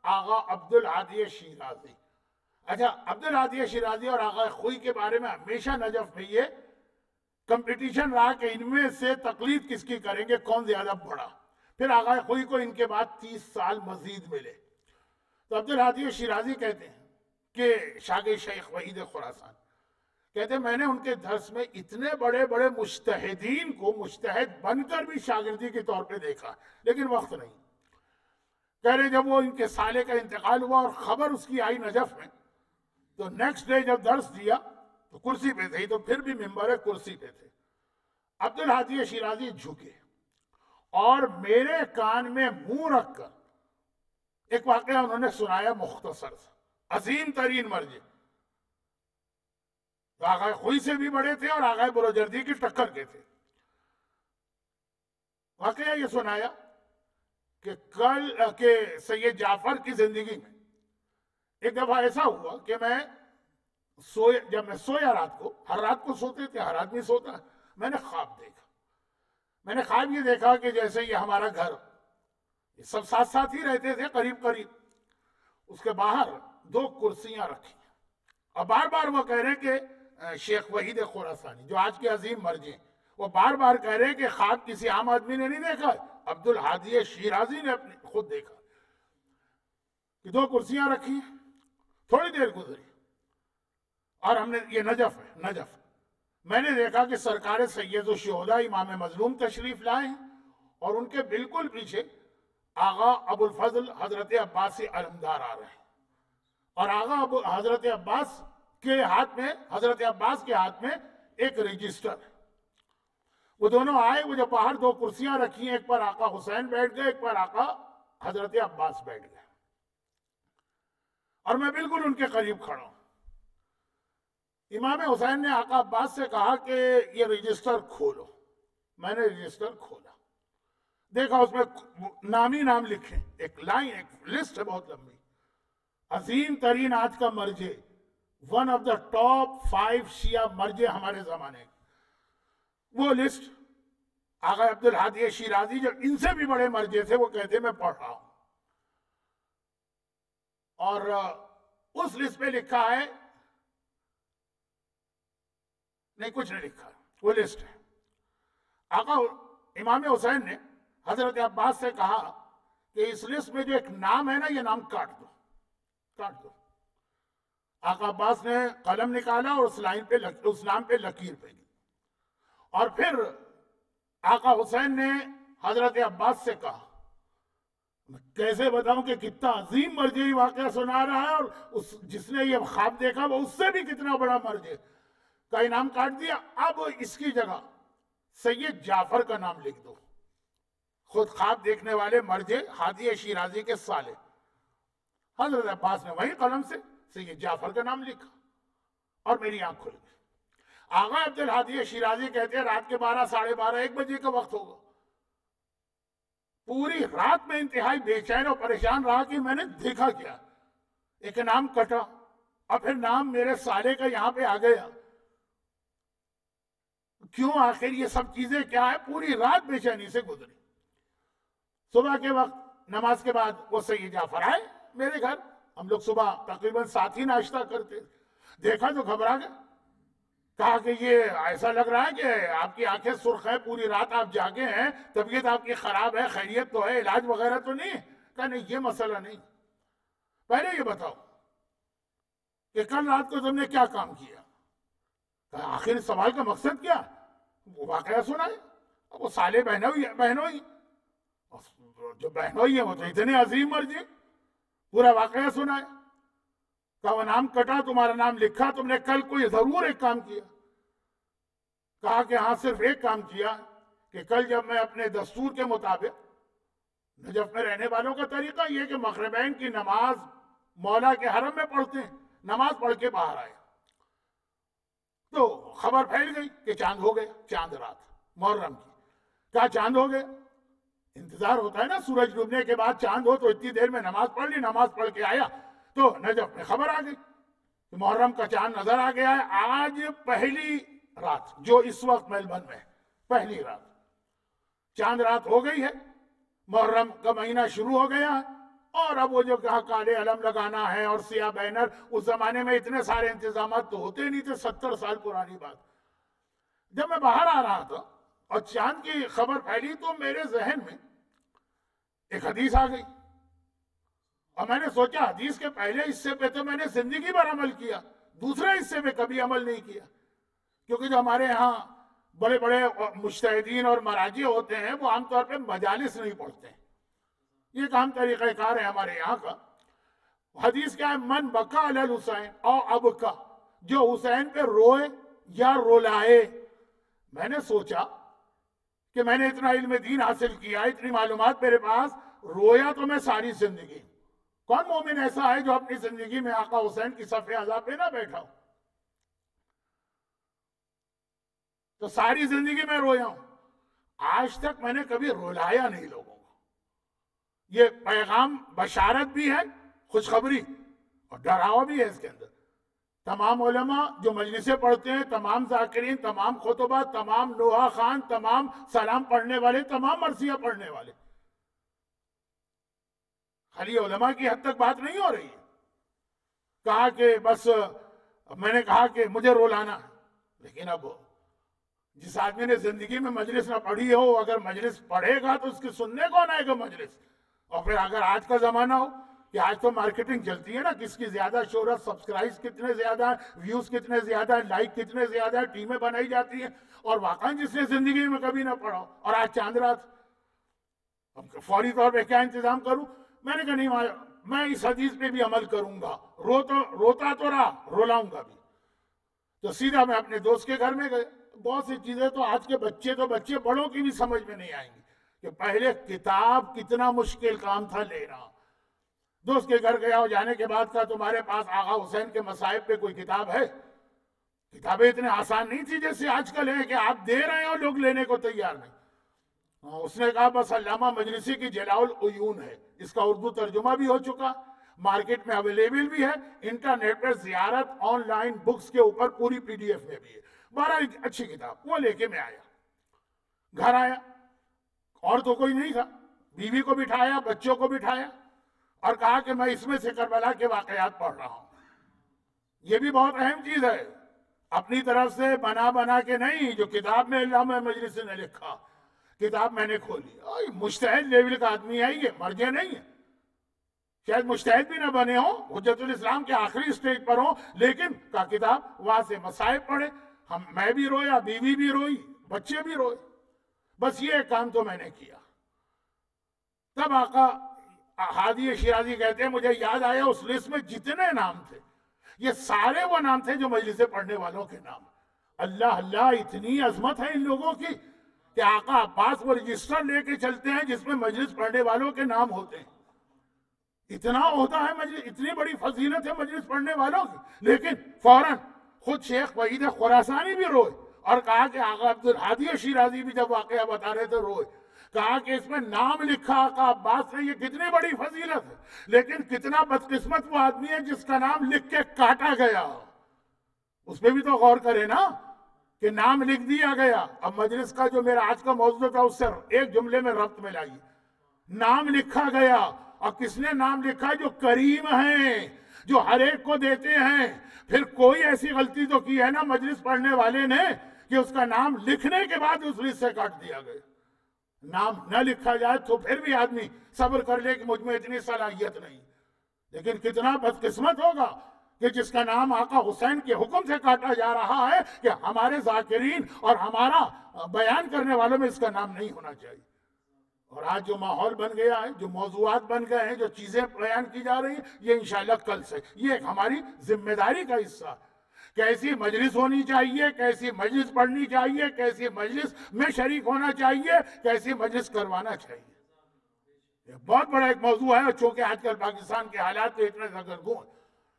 Speaker 1: آغا عبدالہادی شیرازی. اچھا، عبدالہادی شیرازی اور آغا خوئی کے بارے میں ہمیشہ نجف میں یہ کمپٹیشن رہا کہ ان میں سے تقلید کس کی کریں گے، کون زیادہ بڑا. پھر آغا خوئی کو ان کے بعد 30 سال مزید ملے. تو عبدالہادی شیرازی کہتے ہیں کہ شاگرد شیخ وحید خراسان کہتے ہیں میں نے ان کے درس میں اتنے بڑے بڑے مجتہدین کو مجتہد بن کر بھی شاگردی کے طور پہ دیکھا، لیکن وقت نہیں. کہہ رہے جب وہ ان کے سالے کا انتقال ہوا اور خبر اس کی آئی نجف میں، تو نیکسٹ ڈے جب درس دیا تو کرسی پہ تھے، تو پھر بھی ممبر کرسی پہ تھے. عبدالہادی شیرازی جھکے اور میرے کان میں منہ رکھ کر ایک واقعہ انہوں نے سنایا مختصر سا. عظیم ترین مرجع، آغا خوئی سے بھی بڑے تھے اور آغا بروجردی کی ٹکر کے تھے. واقعہ یہ سنایا کہ سید جعفر کی زندگی میں ایک دفعہ ایسا ہوا کہ جب میں سویا رات کو، ہر رات کو سوتے تھے، ہر آدمی سوتا ہے، میں نے خواب دیکھا. میں نے خواب یہ دیکھا کہ جیسے یہ ہمارا گھر، یہ سب ساتھ ساتھ ہی رہتے تھے قریب قریب، اس کے باہر 2 کرسیاں رکھی ہیں. اور بار بار وہ کہہ رہے کہ شیخ وحید خراسانی جو آج کے عظیم مرجع ہیں، وہ بار بار کہہ رہے کہ خواب کسی عام آدمی نے نہیں دیکھا، عبدالہادی شیرازی نے اپنے خود دیکھا کہ 2 کرسیاں رکھی ہیں. تھوڑی دیر گزری اور ہم نے، یہ نجف ہے، نجف، میں نے دیکھا کہ سرکار سید الشہداء امام مظلوم تشریف لائے ہیں اور ان کے بالکل پیچھے آغا ابو الفضل حضرت عباس علمدار آ رہے ہیں. اور آغا حضرت عباس کے ہاتھ میں ایک رجسٹر ہے. وہ دونوں آئے، وہ جو باہر 2 کرسیاں رکھی ہیں، ایک پر آقا حسین بیٹھ گئے، ایک پر آقا حضرت عباس بیٹھ گئے، اور میں بالکل ان کے قریب کھڑا ہوں. امام حسین نے آقا عباس سے کہا کہ یہ رجسٹر کھولو. میں نے رجسٹر کھولا، دیکھا اس میں نام ہی نام لکھے، ایک لائن، ایک لسٹ ہے بہت لمبی. عظیم ترین آج کا مرجع، ون آف دا ٹاپ 5 شیعہ مرجع ہمارے زمانے. وہ لسٹ آقا عبدالہادی شیرازی جو ان سے بھی بڑے مرجع تھے وہ کہتے میں پڑھ رہا ہوں، اور اس لسٹ پہ لکھا ہے، نہیں کچھ نہیں لکھا، وہ لسٹ ہے. آقا امام حسین نے حضرت عباس سے کہا کہ اس لسٹ میں جو ایک نام ہے نا، یہ نام کاٹ دو، کاٹ دو. آقا عباس نے قلم نکالا اور اس نام پہ لکیر پہ دی. اور پھر آقا حسین نے حضرت عباس سے کہا، میں کیسے بتاؤں کہ کتنا عظیم مرجعی واقعہ سنا رہا ہے، اور جس نے یہ خواب دیکھا وہ اس سے بھی کتنا بڑا مرجع کا انعام کاٹ دیا. اب اس کی جگہ سید جعفر کا نام لکھ دو. خود خواب دیکھنے والے مرجع ہادی شیرازی کے سالے. حضرت عباس نے وہی قلم سے سید جعفر کا نام لکھا اور میری آنکھ کھل گئی. آقا عبدالہادی شیرازی کہتے ہیں رات کے 12 ساڑھے 12 1 بجے کا وقت ہوگا. پوری رات میں انتہائی بے چین اور پریشان رہا کہ میں نے دیکھا کیا. ایک نام کٹا اور پھر نام میرے سالے کا یہاں پہ آ گیا. کیوں آخر یہ سب چیزیں کیا ہے؟ پوری رات بے چینی سے گزری. صبح کے وقت نماز کے بعد وہ سید جعفر آئے میرے گھر. ہم لوگ صبح تقریباً ساتھ ہی ناشتہ کرتے. دیکھا تو گھبرا گئے. کہا کہ یہ ایسا لگ رہا ہے کہ آپ کی آنکھیں سرخ ہیں، پوری رات آپ جاگے ہیں، طبیعت آپ کی خراب ہے، خیریت تو ہے، علاج وغیرہ تو نہیں؟ کہا نہیں، یہ مسئلہ نہیں. پہلے یہ بتاؤ کہ کل رات کو تم نے کیا کام کیا؟ کہا آخر سوال کا مقصد کیا؟ وہ واقعہ سنائے. وہ سالے بہنوئی جو بہنوئی ہیں وہ تو اتنے عظیم مرجع، پورا واقعہ سنائے. کہا وہ نام کٹا، تمہارا نام لکھا، تم نے کل کوئی ضرور ایک کام کیا. کہا کہ ہاں صرف ایک کام کیا کہ کل جب میں اپنے دستور کے مطابق، نجف میں رہنے والوں کا طریقہ یہ کہ مغربین کی نماز مولا کے حرم میں پڑھتے ہیں، نماز پڑھ کے باہر آئے تو خبر پھیل گئی کہ چاند ہو گیا. چاند رات محرم کی. کہا چاند ہو گیا. انتظار ہوتا ہے نا سورج ڈوبنے کے بعد چاند ہو تو اتنی دیر میں نماز پڑھ لی. نماز پڑھ کے آیا تو نجف میں خبر آ گئی کہ محرم کا چاند نظر آ گیا ہے. آج پہلی رات جو اس وقت میلبرن میں پہلی رات چاند رات ہو گئی ہے. محرم کا مہینہ شروع ہو گیا ہے. اور اب وہ جو کہا کالے علم لگانا ہے اور سیاہ بینر، اس زمانے میں اتنے سارے انتظامات تو ہوتے نہیں تھے. 70 سال پرانی بات. جب میں باہر آ رہا تھا اور چاند کی خبر پھیلی تو میرے ذہن میں ایک حدیث آ گئی. اور میں نے سوچا حدیث کے پہلے حصے پہ تو میں نے زندگی بھر عمل کیا، دوسرے حصے پہ کبھی عمل نہیں کیا. کیونکہ جو ہمارے ہاں بڑے بڑے مجتہدین اور مراجع ہوتے ہیں وہ عام طور پہ مجالس نہیں پڑھتے ہیں. یہ ایک عام طریقہ کار ہے ہمارے یہاں کا. حدیث کیا ہے؟ من بکا علی الحسین او ابکا، جو حسین پہ روئے یا رولائے. میں نے سوچا کہ میں نے اتنا علم دین حاصل کیا، اتنی معلومات میرے پاس، رویا تو میں ساری زندگی. کون مومن ایسا ہے جو اپنی زندگی میں آقا حسین کی صف اعضاء پہ نہ بیٹھا ہو؟ تو ساری زندگی میں رویا ہوں. آج تک میں نے کبھی رولایا نہیں لوگوں کو. یہ پیغام بشارت بھی ہے، خوشخبری اور ڈراوا بھی ہے اس کے اندر تمام علماء جو مجلسیں پڑھتے ہیں، تمام ذاکرین، تمام خطبہ، تمام نوحہ خان، تمام سلام پڑھنے والے، تمام مرثیہ پڑھنے والے، خالی علماء کی حد تک بات نہیں ہو رہی ہے. کہا کہ بس میں نے کہا کہ مجھے رولانا ہے، لیکن اب جس آدمی نے زندگی میں مجلس نہ پڑھی ہو، اگر مجلس پڑھے گا تو اس کی سننے کون آئے گا مجلس؟ اور پھر اگر آج کا زمانہ ہو کہ آج تو مارکیٹنگ چلتی ہے نا، کس کی زیادہ شہرت، سبسکرائب کتنے زیادہ ہیں، ویوز کتنے زیادہ ہیں، لائک کتنے زیادہ ہیں، ٹیمیں بنائی جاتی ہیں، اور واقعا جس نے زندگی میں کبھی نہ پڑھا اور آج چاند رات فوری طور پہ کیا انتظام کروں؟ میں نے کہا نہیں، میں اس حدیث پہ بھی عمل کروں گا، روتا تو رہا، رولاؤں گا بھی. تو سیدھا میں اپنے دوست کے گھر میں گئے. بہت سی چیزیں تو آج کے بچے بڑوں کی بھی سمجھ میں نہیں آئیں گی کہ پہلے کتاب کتنا مشکل کام تھا لینا. دوست کے گھر گیا اور جانے کے بعد کہا تمہارے پاس آغا حسین کے مصائب پہ کوئی کتاب ہے؟ کتابیں اتنے آسان نہیں تھی جیسے آج کل ہے کہ آپ دے رہے ہیں اور لوگ لینے کو تیار نہیں. اس نے کہا بس علامہ مجلسی کی جلاء العیون ہے، اس کا اردو ترجمہ بھی ہو چکا، مارکیٹ میں اویلیبل بھی ہے، انٹرنیٹ پر زیارت آن لائن بکس کے اوپر پوری PDF میں بھی ہے. بہرحال اچھی کتاب وہ لے کے میں آیا. گھر آیا اور تو کوئی نہیں تھا، بیوی کو بٹھایا، بچوں کو بٹھایا اور کہا کہ میں اس میں سے کربلا کے واقعات پڑھ رہا ہوں. یہ بھی بہت اہم چیز ہے، اپنی طرف سے بنا کے نہیں، جو کتاب میں علامہ مجلسی نے لکھا کتاب میں نے کھولی. مجتہد لیول کا آدمی ہے، یہ مرجع نہیں ہے، شاید مجتہد بھی نہ بنے ہوں، حجت الاسلام کے آخری سٹیج پر ہوں، لیکن کا کتاب وہاں سے مسائب پڑھے. میں بھی رویا، بیوی بھی روئی، بچے بھی روئے. بس یہ کام تو میں نے کیا. تب آقا ہادی شیرازی کہتے ہیں مجھے یاد آیا اس لسٹ میں جتنے نام تھے یہ سارے وہ نام تھے جو مجلسیں پڑھنے والوں کے نام. اللہ اللہ، اتنی عظمت ہے ان لوگوں کی کہ آقا عباس وہ رجسٹر لے کے چلتے ہیں جس میں مجلس پڑھنے والوں کے نام ہوتے ہیں. اتنا عہدہ ہے مجلس، اتنی بڑی فضیلت ہے مجلس پڑھنے والوں کی. لیکن فوراً خود شیخ وحید خراسانی بھی روئے اور کہا کہ آقا عبدالہادی شیرازی بھی جب واقعہ بتا رہے تھے روئے. کہا کہ اس میں نام لکھا آقا عباس نے، یہ کتنی بڑی فضیلت ہے، لیکن کتنا بدقسمت وہ آدمی ہے جس کا نام لکھ کے کاٹا گیا. اس پہ بھی تو غور کرے نا کہ نام لکھ دیا گیا. اب مجلس کا جو میرا آج کا موضوع تھا اس سے ایک جملے میں ربط میں لائیے. نام لکھا گیا، اور کس نے نام لکھا؟ جو کریم ہیں، جو ہر ایک کو دیتے ہیں. پھر کوئی ایسی غلطی تو کی ہے نا مجلس پڑھنے والے نے کہ اس کا نام لکھنے کے بعد اس لسٹ سے کاٹ دیا گیا. نام نہ لکھا جائے تو پھر بھی آدمی صبر کر لے کہ مجھ میں اتنی صلاحیت نہیں. لیکن کتنا بدقسمت ہوگا کہ جس کا نام آقا حسین کے حکم سے کاٹا جا رہا ہے کہ ہمارے ذاکرین اور ہمارا بیان کرنے والوں میں اس کا نام نہیں ہونا چاہیے. اور آج جو ماحول بن گیا ہے، جو موضوعات بن گئے ہیں، جو چیزیں بیان کی جا رہی ہیں، یہ انشاءاللہ کل سے یہ ایک ہماری ذمہ داری کا حصہ ہے. کیسی مجلس ہونی چاہیے، کیسی مجلس پڑھنی چاہیے، کیسی مجلس میں شریک ہونا چاہیے، کیسی مجلس کروانا چاہیے. یہ بہت بڑا ایک موضوع ہے. اور چونکہ آج کل پاکستان کے حالات تو اتنے سرگرم ہیں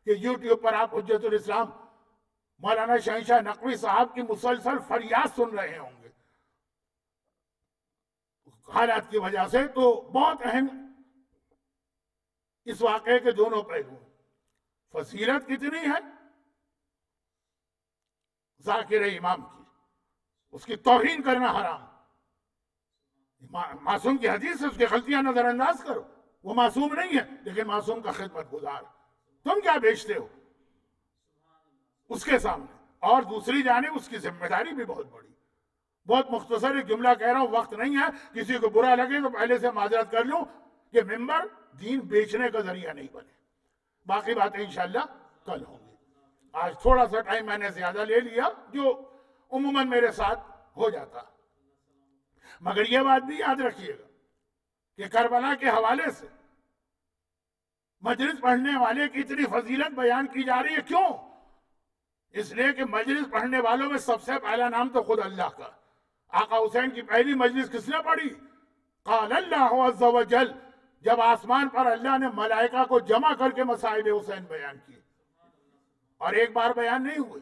Speaker 1: کہ یوٹیوب پر آپ حجت الاسلام مولانا شہنشاہ نقوی صاحب کی مسلسل فریاد سن رہے ہوں گے حالات کی وجہ سے. تو بہت اہم اس واقعے کے دونوں پہلو. فضیلت کتنی ہے ذاکر امام کی، اس کی توہین کرنا حرام. معصوم کی حدیث سے اس کی غلطیاں نظر انداز کرو. وہ معصوم نہیں ہے لیکن معصوم کا خدمت گزار. تم کیا بیچتے ہو اس کے سامنے؟ اور دوسری جانب اس کی ذمہ داری بھی بہت بڑی. بہت مختصر ایک جملہ کہہ رہا ہوں، وقت نہیں ہے، کسی کو برا لگے تو پہلے سے معذرت کر لوں کہ ممبر دین بیچنے کا ذریعہ نہیں بنے. باقی باتیں انشاءاللہ کل ہوں گی. آج تھوڑا سا ٹائم میں نے زیادہ لے لیا جو عموماً میرے ساتھ ہو جاتا. مگر یہ بات بھی یاد رکھیے گا کہ کربلا کے حوالے سے مجلس پڑھنے والے کی اتنی فضیلت بیان کی جا رہی ہے. کیوں؟ اس لیے کہ مجلس پڑھنے والوں میں سب سے پہلا نام تو خود اللہ کا. آقا حسین کی پہلی مجلس کس نے پڑھی؟ قال اللہ عز و جل، جب آسمان پر اللہ نے ملائکہ کو جمع کر کے مصائب حسین بیان کیے. اور ایک بار بیان نہیں ہوئے،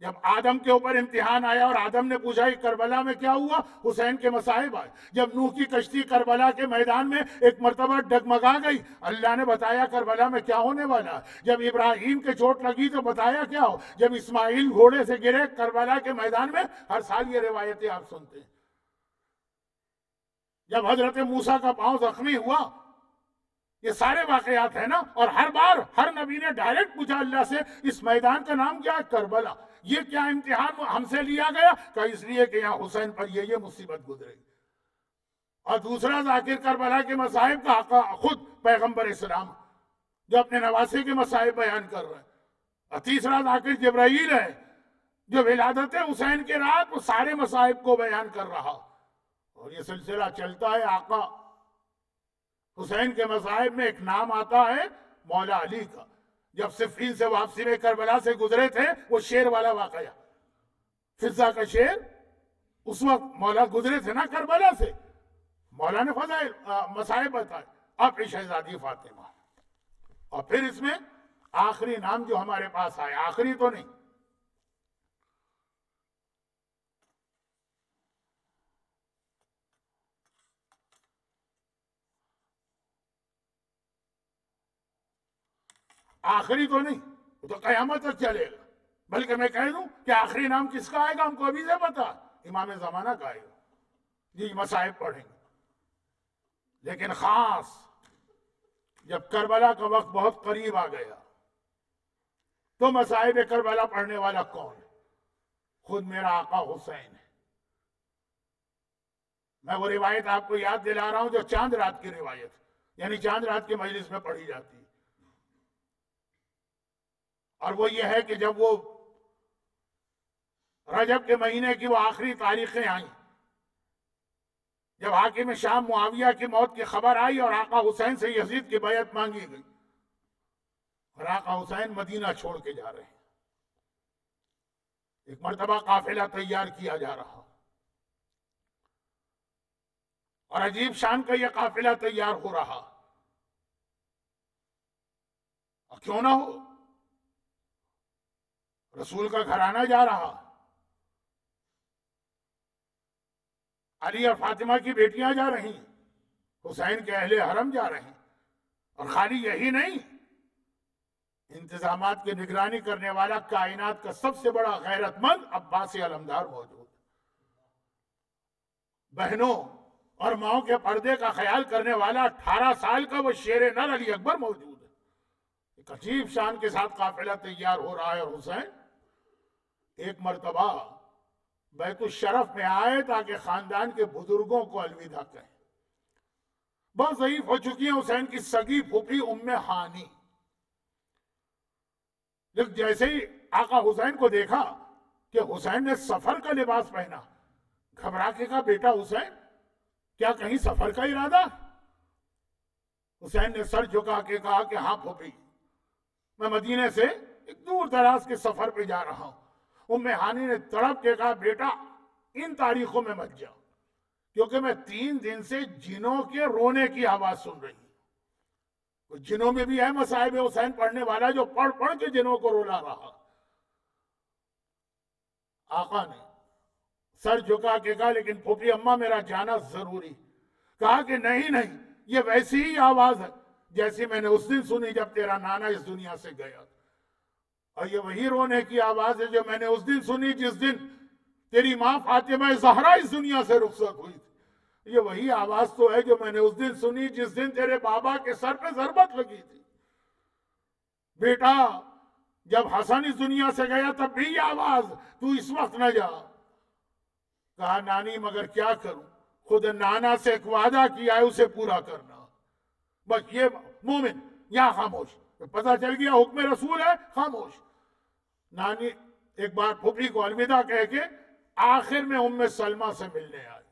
Speaker 1: جب آدم کے اوپر امتحان آیا اور آدم نے پوچھا کہ کربلا میں کیا ہوا، حسین کے مصائب آئے۔ جب نوح کی کشتی کربلا کے میدان میں ایک مرتبہ ڈگمگا گئی، اللہ نے بتایا کربلا میں کیا ہونے والا ہے۔ جب ابراہیم کے چوٹ لگی تو بتایا کیا ہو۔ جب اسماعیل گھوڑے سے گرے کربلا کے میدان میں، ہر سال یہ روایتیں آپ سنتے ہیں۔ جب حضرت موسیٰ کا پاؤں زخمی ہوا، یہ سارے واقعات ہیں نا۔ اور ہر بار ہر نبی نے ڈائریکٹ پوچھا اللہ سے، اس میدان کا نام کیا ہے؟ کربلا۔ یہ کیا امتحان ہم سے لیا گیا؟ کہ اس لیے کہ یہاں حسین پر یہ مصیبت گزرے گی۔ اور دوسرا ذاکر کربلا کے مصائب کا آقا خود پیغمبر اسلام، جو اپنے نواسے کے مصائب بیان کر رہے ہیں۔ اور تیسرا ذاکر جبرائیل ہے، جو ولادت حسین کے رات وہ سارے مصائب کو بیان کر رہا۔ اور یہ سلسلہ چلتا ہے۔ آقا حسین کے مصائب میں ایک نام آتا ہے مولا علی کا۔ جب صفین سے واپسی میں کربلا سے گزرے تھے، وہ شیر والا واقعہ، فضا کا شیر، اس وقت مولا گزرے تھے نا کربلا سے، مولا نے فضائل مصائب بتائے، اپنی شہزادی فاطمہ۔ اور پھر اس میں آخری نام جو ہمارے پاس آئے، آخری تو نہیں، آخری تو نہیں، وہ تو قیامت تک چلے گا۔ بلکہ میں کہہ دوں کہ آخری نام کس کا آئے گا ہم کو ابھی سے پتا، امام زمانہ کا آئے گا۔ جی مصائب پڑھیں گے، لیکن خاص جب کربلا کا وقت بہت قریب آ گیا تو مصائب کربلا پڑھنے والا کون ہے؟ خود میرا آقا حسین ہے۔ میں وہ روایت آپ کو یاد دلا رہا ہوں جو چاند رات کی روایت، یعنی چاند رات کی مجلس میں پڑھی جاتی ہے۔ اور وہ یہ ہے کہ جب وہ رجب کے مہینے کی وہ آخری تاریخیں آئیں، جب حاکم شام معاویہ کی موت کی خبر آئی اور آقا حسین سے یزید کی بیعت مانگی گئی، اور آقا حسین مدینہ چھوڑ کے جا رہے ہیں، ایک مرتبہ قافلہ تیار کیا جا رہا، اور عجیب شان کا یہ قافلہ تیار ہو رہا، اور کیوں نہ ہو، رسول کا گھرانہ جا رہا، علی اور فاطمہ کی بیٹیاں جا رہی، حسین کے اہل حرم جا رہے ہیں۔ اور خالی یہی نہیں، انتظامات کی نگرانی کرنے والا کائنات کا سب سے بڑا غیرت مند عباس علمدار موجود، بہنوں اور ماؤں کے پردے کا خیال کرنے والا 18 سال کا وہ شیر نر علی اکبر موجود ہے۔ ایک عجیب شان کے ساتھ قافلہ تیار ہو رہا ہے، اور حسین ایک مرتبہ بیت الشرف میں آئے تاکہ خاندان کے بزرگوں کو الوداع کہیں۔ بہت ضعیف ہو چکی ہیں حسین کی سگی پھوپھی ام ہانی، لیکن جیسے ہی آقا حسین کو دیکھا کہ حسین نے سفر کا لباس پہنا، گھبرا کے کہا بیٹا حسین کیا کہیں سفر کا ارادہ؟ حسین نے سر جھکا کے کہا کہ ہاں پھوپھی، میں مدینے سے ایک دور دراز کے سفر پہ جا رہا ہوں۔ ام ہانی نے تڑپ کے کہا بیٹا ان تاریخوں میں مت جاؤ، کیونکہ میں 3 دن سے جنوں کے رونے کی آواز سن رہی ہوں۔ جنوں میں بھی ہے مصائب حسین پڑھنے والا جو پڑھ پڑھ کے جنوں کو رولا رہا۔ آقا نے سر جھکا کے کہا لیکن پھوپھی اماں میرا جانا ضروری۔ کہا کہ نہیں نہیں، یہ ویسی ہی آواز ہے جیسی میں نے اس دن سنی جب تیرا نانا اس دنیا سے گیا، اور یہ وہی رونے کی آواز ہے جو میں نے اس دن سنی جس دن تیری ماں فاطمہ زہرا اس دنیا سے رخصت ہوئی تھی۔ یہ وہی آواز تو ہے جو میں نے اس دن سنی جس دن تیرے بابا کے سر پہ ضربت لگی تھی۔ بیٹا جب حسن اس دنیا سے گیا تب بھی یہ آواز، تو اس وقت نہ جا۔ کہا نانی مگر کیا کروں، خود نانا سے ایک وعدہ کیا ہے اسے پورا کرنا۔ بس یہ مومن یہاں خاموش، پتہ چل گیا حکم رسول ہے، خاموش۔ نانی ایک بار پھوپھی کو الوداع کہہ کے آخر میں ام سلمہ سے ملنے آئی۔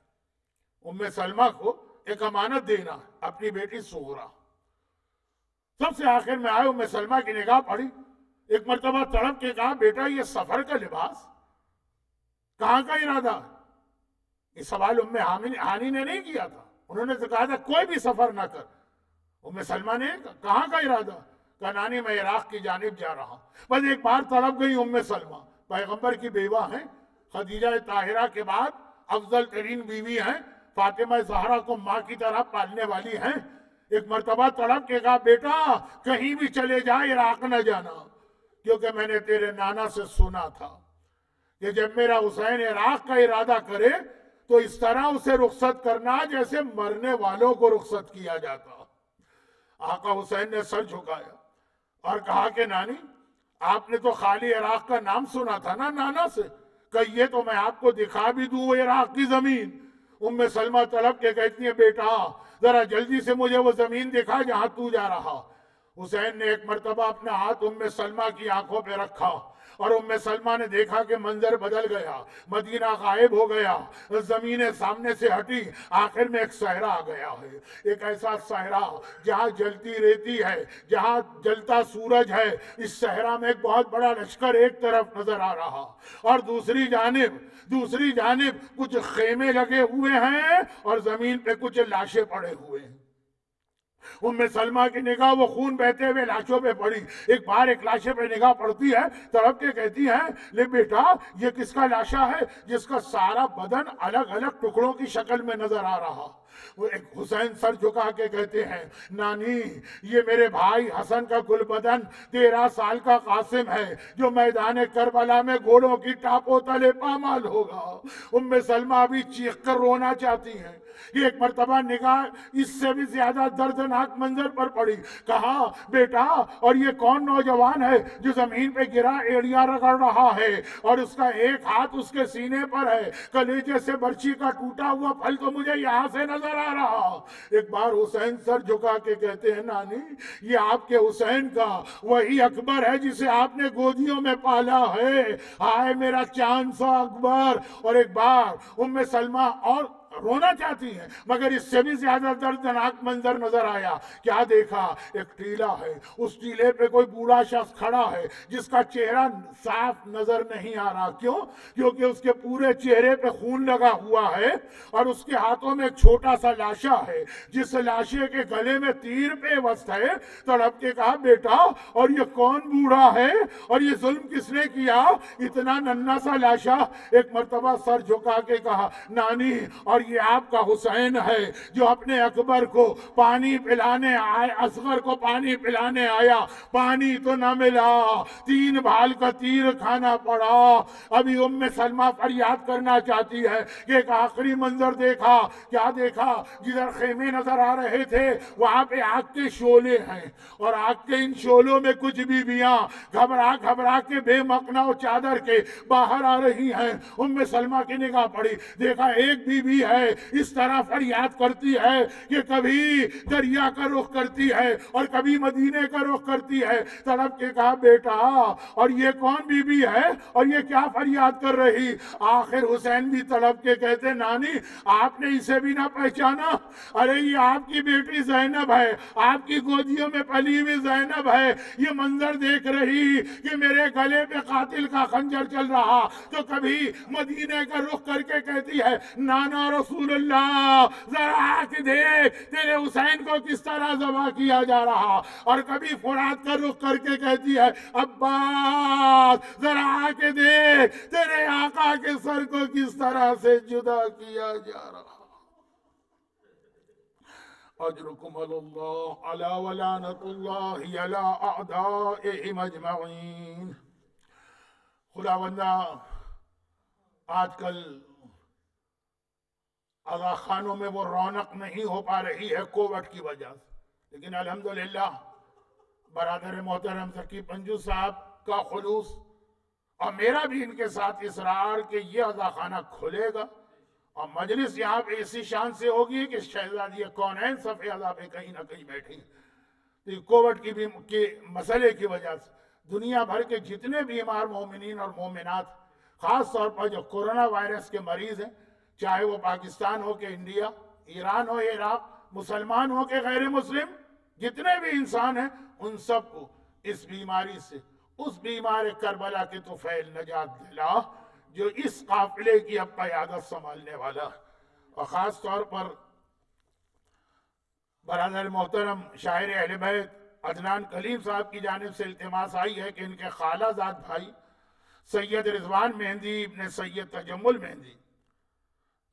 Speaker 1: ام سلمہ کو ایک امانت دینا اپنی بیٹی سغرا، سب سے آخر میں آئے، ام سلمہ کی نگاہ پڑی، ایک مرتبہ تڑپ کے کہا بیٹا یہ سفر کا لباس کہاں کا ارادہ؟ یہ سوال ام ہانی نے نہیں کیا تھا، انہوں نے تو کہا تھا کوئی بھی سفر نہ کر۔ ام سلمہ نے کہاں کا ارادہ؟ کہا نانی میں عراق کی جانب جا رہا ہوں۔ بس ایک بار تڑپ گئی ام سلمہ، پیغمبر کی بیوہ ہیں، خدیجہ طاہرہ کے بعد افضل ترین بیوی ہیں، فاطمہ زہرا کو ماں کی طرح پالنے والی ہیں۔ ایک مرتبہ تڑپ کے کہا بیٹا کہیں بھی چلے جا عراق نہ جانا، کیونکہ میں نے تیرے نانا سے سنا تھا کہ جب میرا حسین عراق کا ارادہ کرے تو اس طرح اسے رخصت کرنا جیسے مرنے والوں کو رخصت کیا جاتا۔ آقا حسین نے سر جھکایا اور کہا کہ نانی آپ نے تو خالی عراق کا نام سنا تھا نا نانا سے، کہیے تو میں آپ کو دکھا بھی دوں وہ عراق کی زمین۔ ام سلمہ طلب کے کہتی ہیں بیٹا ذرا جلدی سے مجھے وہ زمین دکھا جہاں تو جا رہا۔ حسین نے ایک مرتبہ اپنا ہاتھ ام سلمہ کی آنکھوں پہ رکھا اور ام سلمہ نے دیکھا کہ منظر بدل گیا، مدینہ غائب ہو گیا، زمینیں سامنے سے ہٹی، آخر میں ایک صحرا آ گیا ہے، ایک ایسا صحرا جہاں جلتی ریتی ہے، جہاں جلتا سورج ہے۔ اس صحرا میں ایک بہت بڑا لشکر ایک طرف نظر آ رہا اور دوسری جانب کچھ خیمے لگے ہوئے ہیں اور زمین پہ کچھ لاشیں پڑے ہوئے ہیں۔ ام سلمہ کی نگاہ وہ خون بہتے ہوئے لاشوں پہ پڑی، ایک بار ایک لاشے پہ نگاہ پڑتی ہے، تڑپ کے کہتی ہے لے بیٹا یہ کس کا لاشا ہے جس کا سارا بدن الگ الگ ٹکڑوں کی شکل میں نظر آ رہا۔ وہ ایک حسین سر جھکا کے کہتے ہیں نانی یہ میرے بھائی حسن کا گل بدن 13 سال کا قاسم ہے جو میدان کربلا میں گھوڑوں کی ٹاپوں تلے پامال ہوگا۔ ام سلمہ ابھی چیخ کر رونا چاہتی ہیں کہ ایک مرتبہ نگاہ اس سے بھی زیادہ دردناک منظر پر پڑی، کہا بیٹا اور یہ کون نوجوان ہے جو زمین پہ گرا ایڑیاں رگڑ رہا ہے اور اس کا ایک ہاتھ اس کے سینے پر ہے، کلیجے سے برچی کا ٹوٹا ہوا پھل تو مجھے یہاں سے نظر آ رہا۔ ایک بار حسین سر جھکا کے کہتے ہیں نانی یہ آپ کے حسین کا وہی اکبر ہے جسے آپ نے گودیوں میں پالا ہے، ہائے میرا چاند سا اکبر۔ اور ایک بار ام سلمہ اور رونا چاہتی ہیں مگر اس سے بھی زیادہ دردناک منظر نظر آیا۔ کیا دیکھا؟ ایک ٹیلا ہے، اس ٹیلے پہ کوئی بوڑھا شخص کھڑا ہے جس کا چہرہ صاف نظر نہیں آ رہا۔ کیوں؟ کیونکہ اس کے پورے چہرے پہ خون لگا ہوا ہے اور اس کے ہاتھوں میں ایک چھوٹا سا لاشا ہے جس لاشے کے گلے میں تیر پیوست ہے۔ تڑپ کے کہا بیٹا اور یہ کون بوڑھا ہے اور یہ ظلم کس نے کیا؟ اتنا ننھا سا لاشا۔ ایک مرتبہ سر جھکا کے کہا نانی اور یہ آپ کا حسین ہے جو اپنے اکبر کو پانی پلانے آئے، اصغر کو پانی پلانے آیا، پانی تو نہ ملا، 3 بھال کا تیر کھانا پڑا۔ ابھی ام سلمہ فریاد کرنا چاہتی ہے کہ ایک آخری منظر دیکھا۔ کیا دیکھا؟ جدھر خیمے نظر آ رہے تھے وہاں پہ آگ کے شعلے ہیں اور آگ کے ان شعلوں میں کچھ بیویاں گھبرا کے بے مقنع چادر کے باہر آ رہی ہیں۔ ام سلمہ کی نگاہ پڑی، دیکھا ایک بیوی ہے اس طرح فریاد کرتی ہے کہ کبھی دریا کا رخ کرتی ہے اور کبھی مدینے کا رخ کرتی ہے۔ تڑپ کے کہا بیٹا اور یہ کون بی بی ہے اور یہ کیا فریاد کر رہی؟ آخر حسین بھی تڑپ کے کہتے نانی آپ نے اسے بھی نہ پہچانا؟ ارے یہ آپ کی بیٹی زینب ہے، آپ کی گودیوں میں پلی ہوئی زینب ہے۔ یہ منظر دیکھ رہی کہ میرے گلے پہ قاتل کا خنجر چل رہا تو کبھی مدینے کا رخ کر کے کہتی ہے نانا رسول اللہ ذرا آ کے دیکھ تیرے حسین کو کس طرح ذبح کیا جا رہا، اور کبھی فرات کا رخ کر کے کہتی ہے عباس ذرا آ کے دیکھ تیرے آقا کے سر کو کس طرح سے جدا کیا جا رہا۔ اجرکم اللہ علی ولعنۃ اللہ علی اعدائہم اجمعین۔ خداوندہ آج کل آغا خانوں میں وہ رونق نہیں ہو پا رہی ہے کووڈ کی وجہ سے، لیکن الحمدللہ برادر محترم ذکی پنجو صاحب کا خلوص اور میرا بھی ان کے ساتھ اصرار کہ یہ آغا خانہ کھلے گا اور مجلس یہاں پہ اسی شان سے ہوگی کہ شہزادی کونین صفحہ اعلیٰ پہ کہیں نہ کہیں بیٹھی ہیں۔ کووڈ کی مسئلے کی وجہ سے دنیا بھر کے جتنے بیمار مومنین اور مومنات خاص طور پر جو کورونا وائرس کے مریض ہیں، چاہے وہ پاکستان ہو کہ انڈیا، ایران ہو یا عراق، مسلمان ہو کہ غیر مسلم، جتنے بھی انسان ہیں ان سب کو اس بیماری سے اس بیمار کربلا کی طفیل نجات دلا جو اس قافلے کی اب قیادت سنبھالنے والا ہے۔ اور خاص طور پر برادر محترم شاعر اہل بیت عدنان کلیم صاحب کی جانب سے التماس آئی ہے کہ ان کے خالہ زاد بھائی سید رضوان مہندی ابن سید تجمل مہندی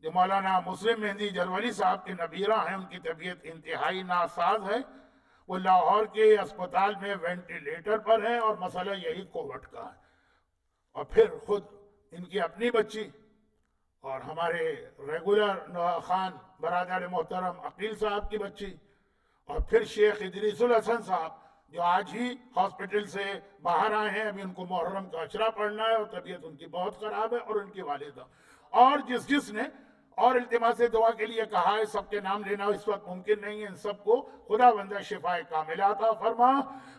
Speaker 1: جو مولانا مسلم مہندی جرولی صاحب کے نبیرہ ہیں، ان کی طبیعت انتہائی ناساز ہے، وہ لاہور کے اسپتال میں وینٹیلیٹر پر ہیں اور مسئلہ یہی کووڈ کا ہے۔ اور پھر خود ان کی اپنی بچی اور ہمارے ریگولر خان برادر محترم عقیل صاحب کی بچی، اور پھر شیخ ادریس الحسن صاحب جو آج ہی ہاسپٹل سے باہر آئے ہیں، ابھی ان کو محرم کا اشرا پڑھنا ہے اور طبیعت ان کی بہت خراب ہے، اور ان کی والدہ، اور جس نے اور التماس دعا کے لیے کہا ہے، سب کے نام لینا اس وقت ممکن نہیں ہے، ان سب کو خدا بندہ شفا کاملہ عطا فرما۔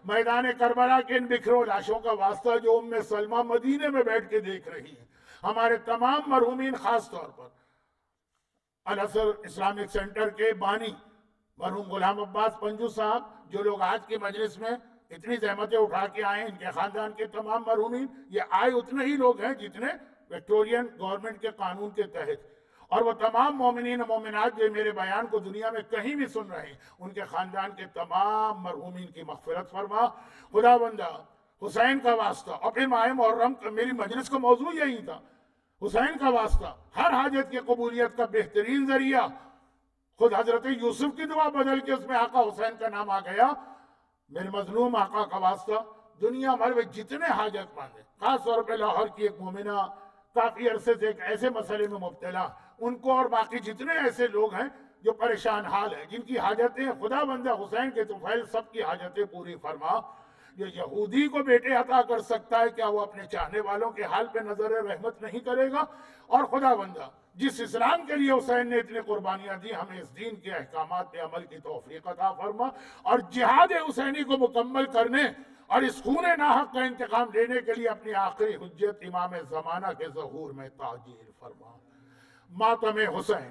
Speaker 1: میدان کربلا کے ان بکھرو لاشوں کا واسطہ جو ام سلمہ مدینے میں بیٹھ کے دیکھ رہی ہیں، ہمارے تمام مرحومین، خاص طور پر الازہر اسلامک سینٹر کے بانی مرحوم غلام عباس پنجو صاحب، جو لوگ آج کی مجلس میں اتنی زحمتیں اٹھا کے آئے ہیں، ان کے خاندان کے تمام مرحومین، یہ آئے اتنے ہی لوگ ہیں جتنے وکٹورین گورنمنٹ کے قانون کے تحت، اور وہ تمام مومنین و مومنات جو میرے بیان کو دنیا میں کہیں بھی سن رہے ہیں، ان کے خاندان کے تمام مرحومین کی مغفرت فرما۔ خدا بندہ حسین کا واسطہ، اور پھر ماہ محرم میری مجلس کا موضوع یہی تھا، حسین کا واسطہ، ہر حاجت کی قبولیت کا بہترین ذریعہ، خود حضرت یوسف کی دعا بدل کے اس میں آقا حسین کا نام آ گیا۔ میرے مظلوم آقا کا واسطہ، دنیا بھر میں جتنے حاجت مند ہیں، خاص طور پہ لاہور کی ایک مومنہ کافی عرصے سے ایک ایسے مسئلے میں مبتلا، ان کو اور باقی جتنے ایسے لوگ ہیں جو پریشان حال ہیں، جن کی حاجتیں خدا بندہ حسین کے طفیل سب کی حاجتیں پوری فرما۔ جو یہودی کو بیٹے عطا کر سکتا ہے، کیا وہ اپنے چاہنے والوں کے حال پہ نظر رحمت نہیں کرے گا؟ اور خدا بندہ جس اسلام کے لیے حسین نے اتنی قربانیاں دی، ہمیں اس دین کے احکامات پہ عمل کی توفیق عطا فرما، اور جہاد حسینی کو مکمل کرنے اور اس خون ناحق کا انتقام لینے کے لیے اپنی آخری حجت امام زمانہ کے ظہور میں تعجیل فرما۔ ماتم حسین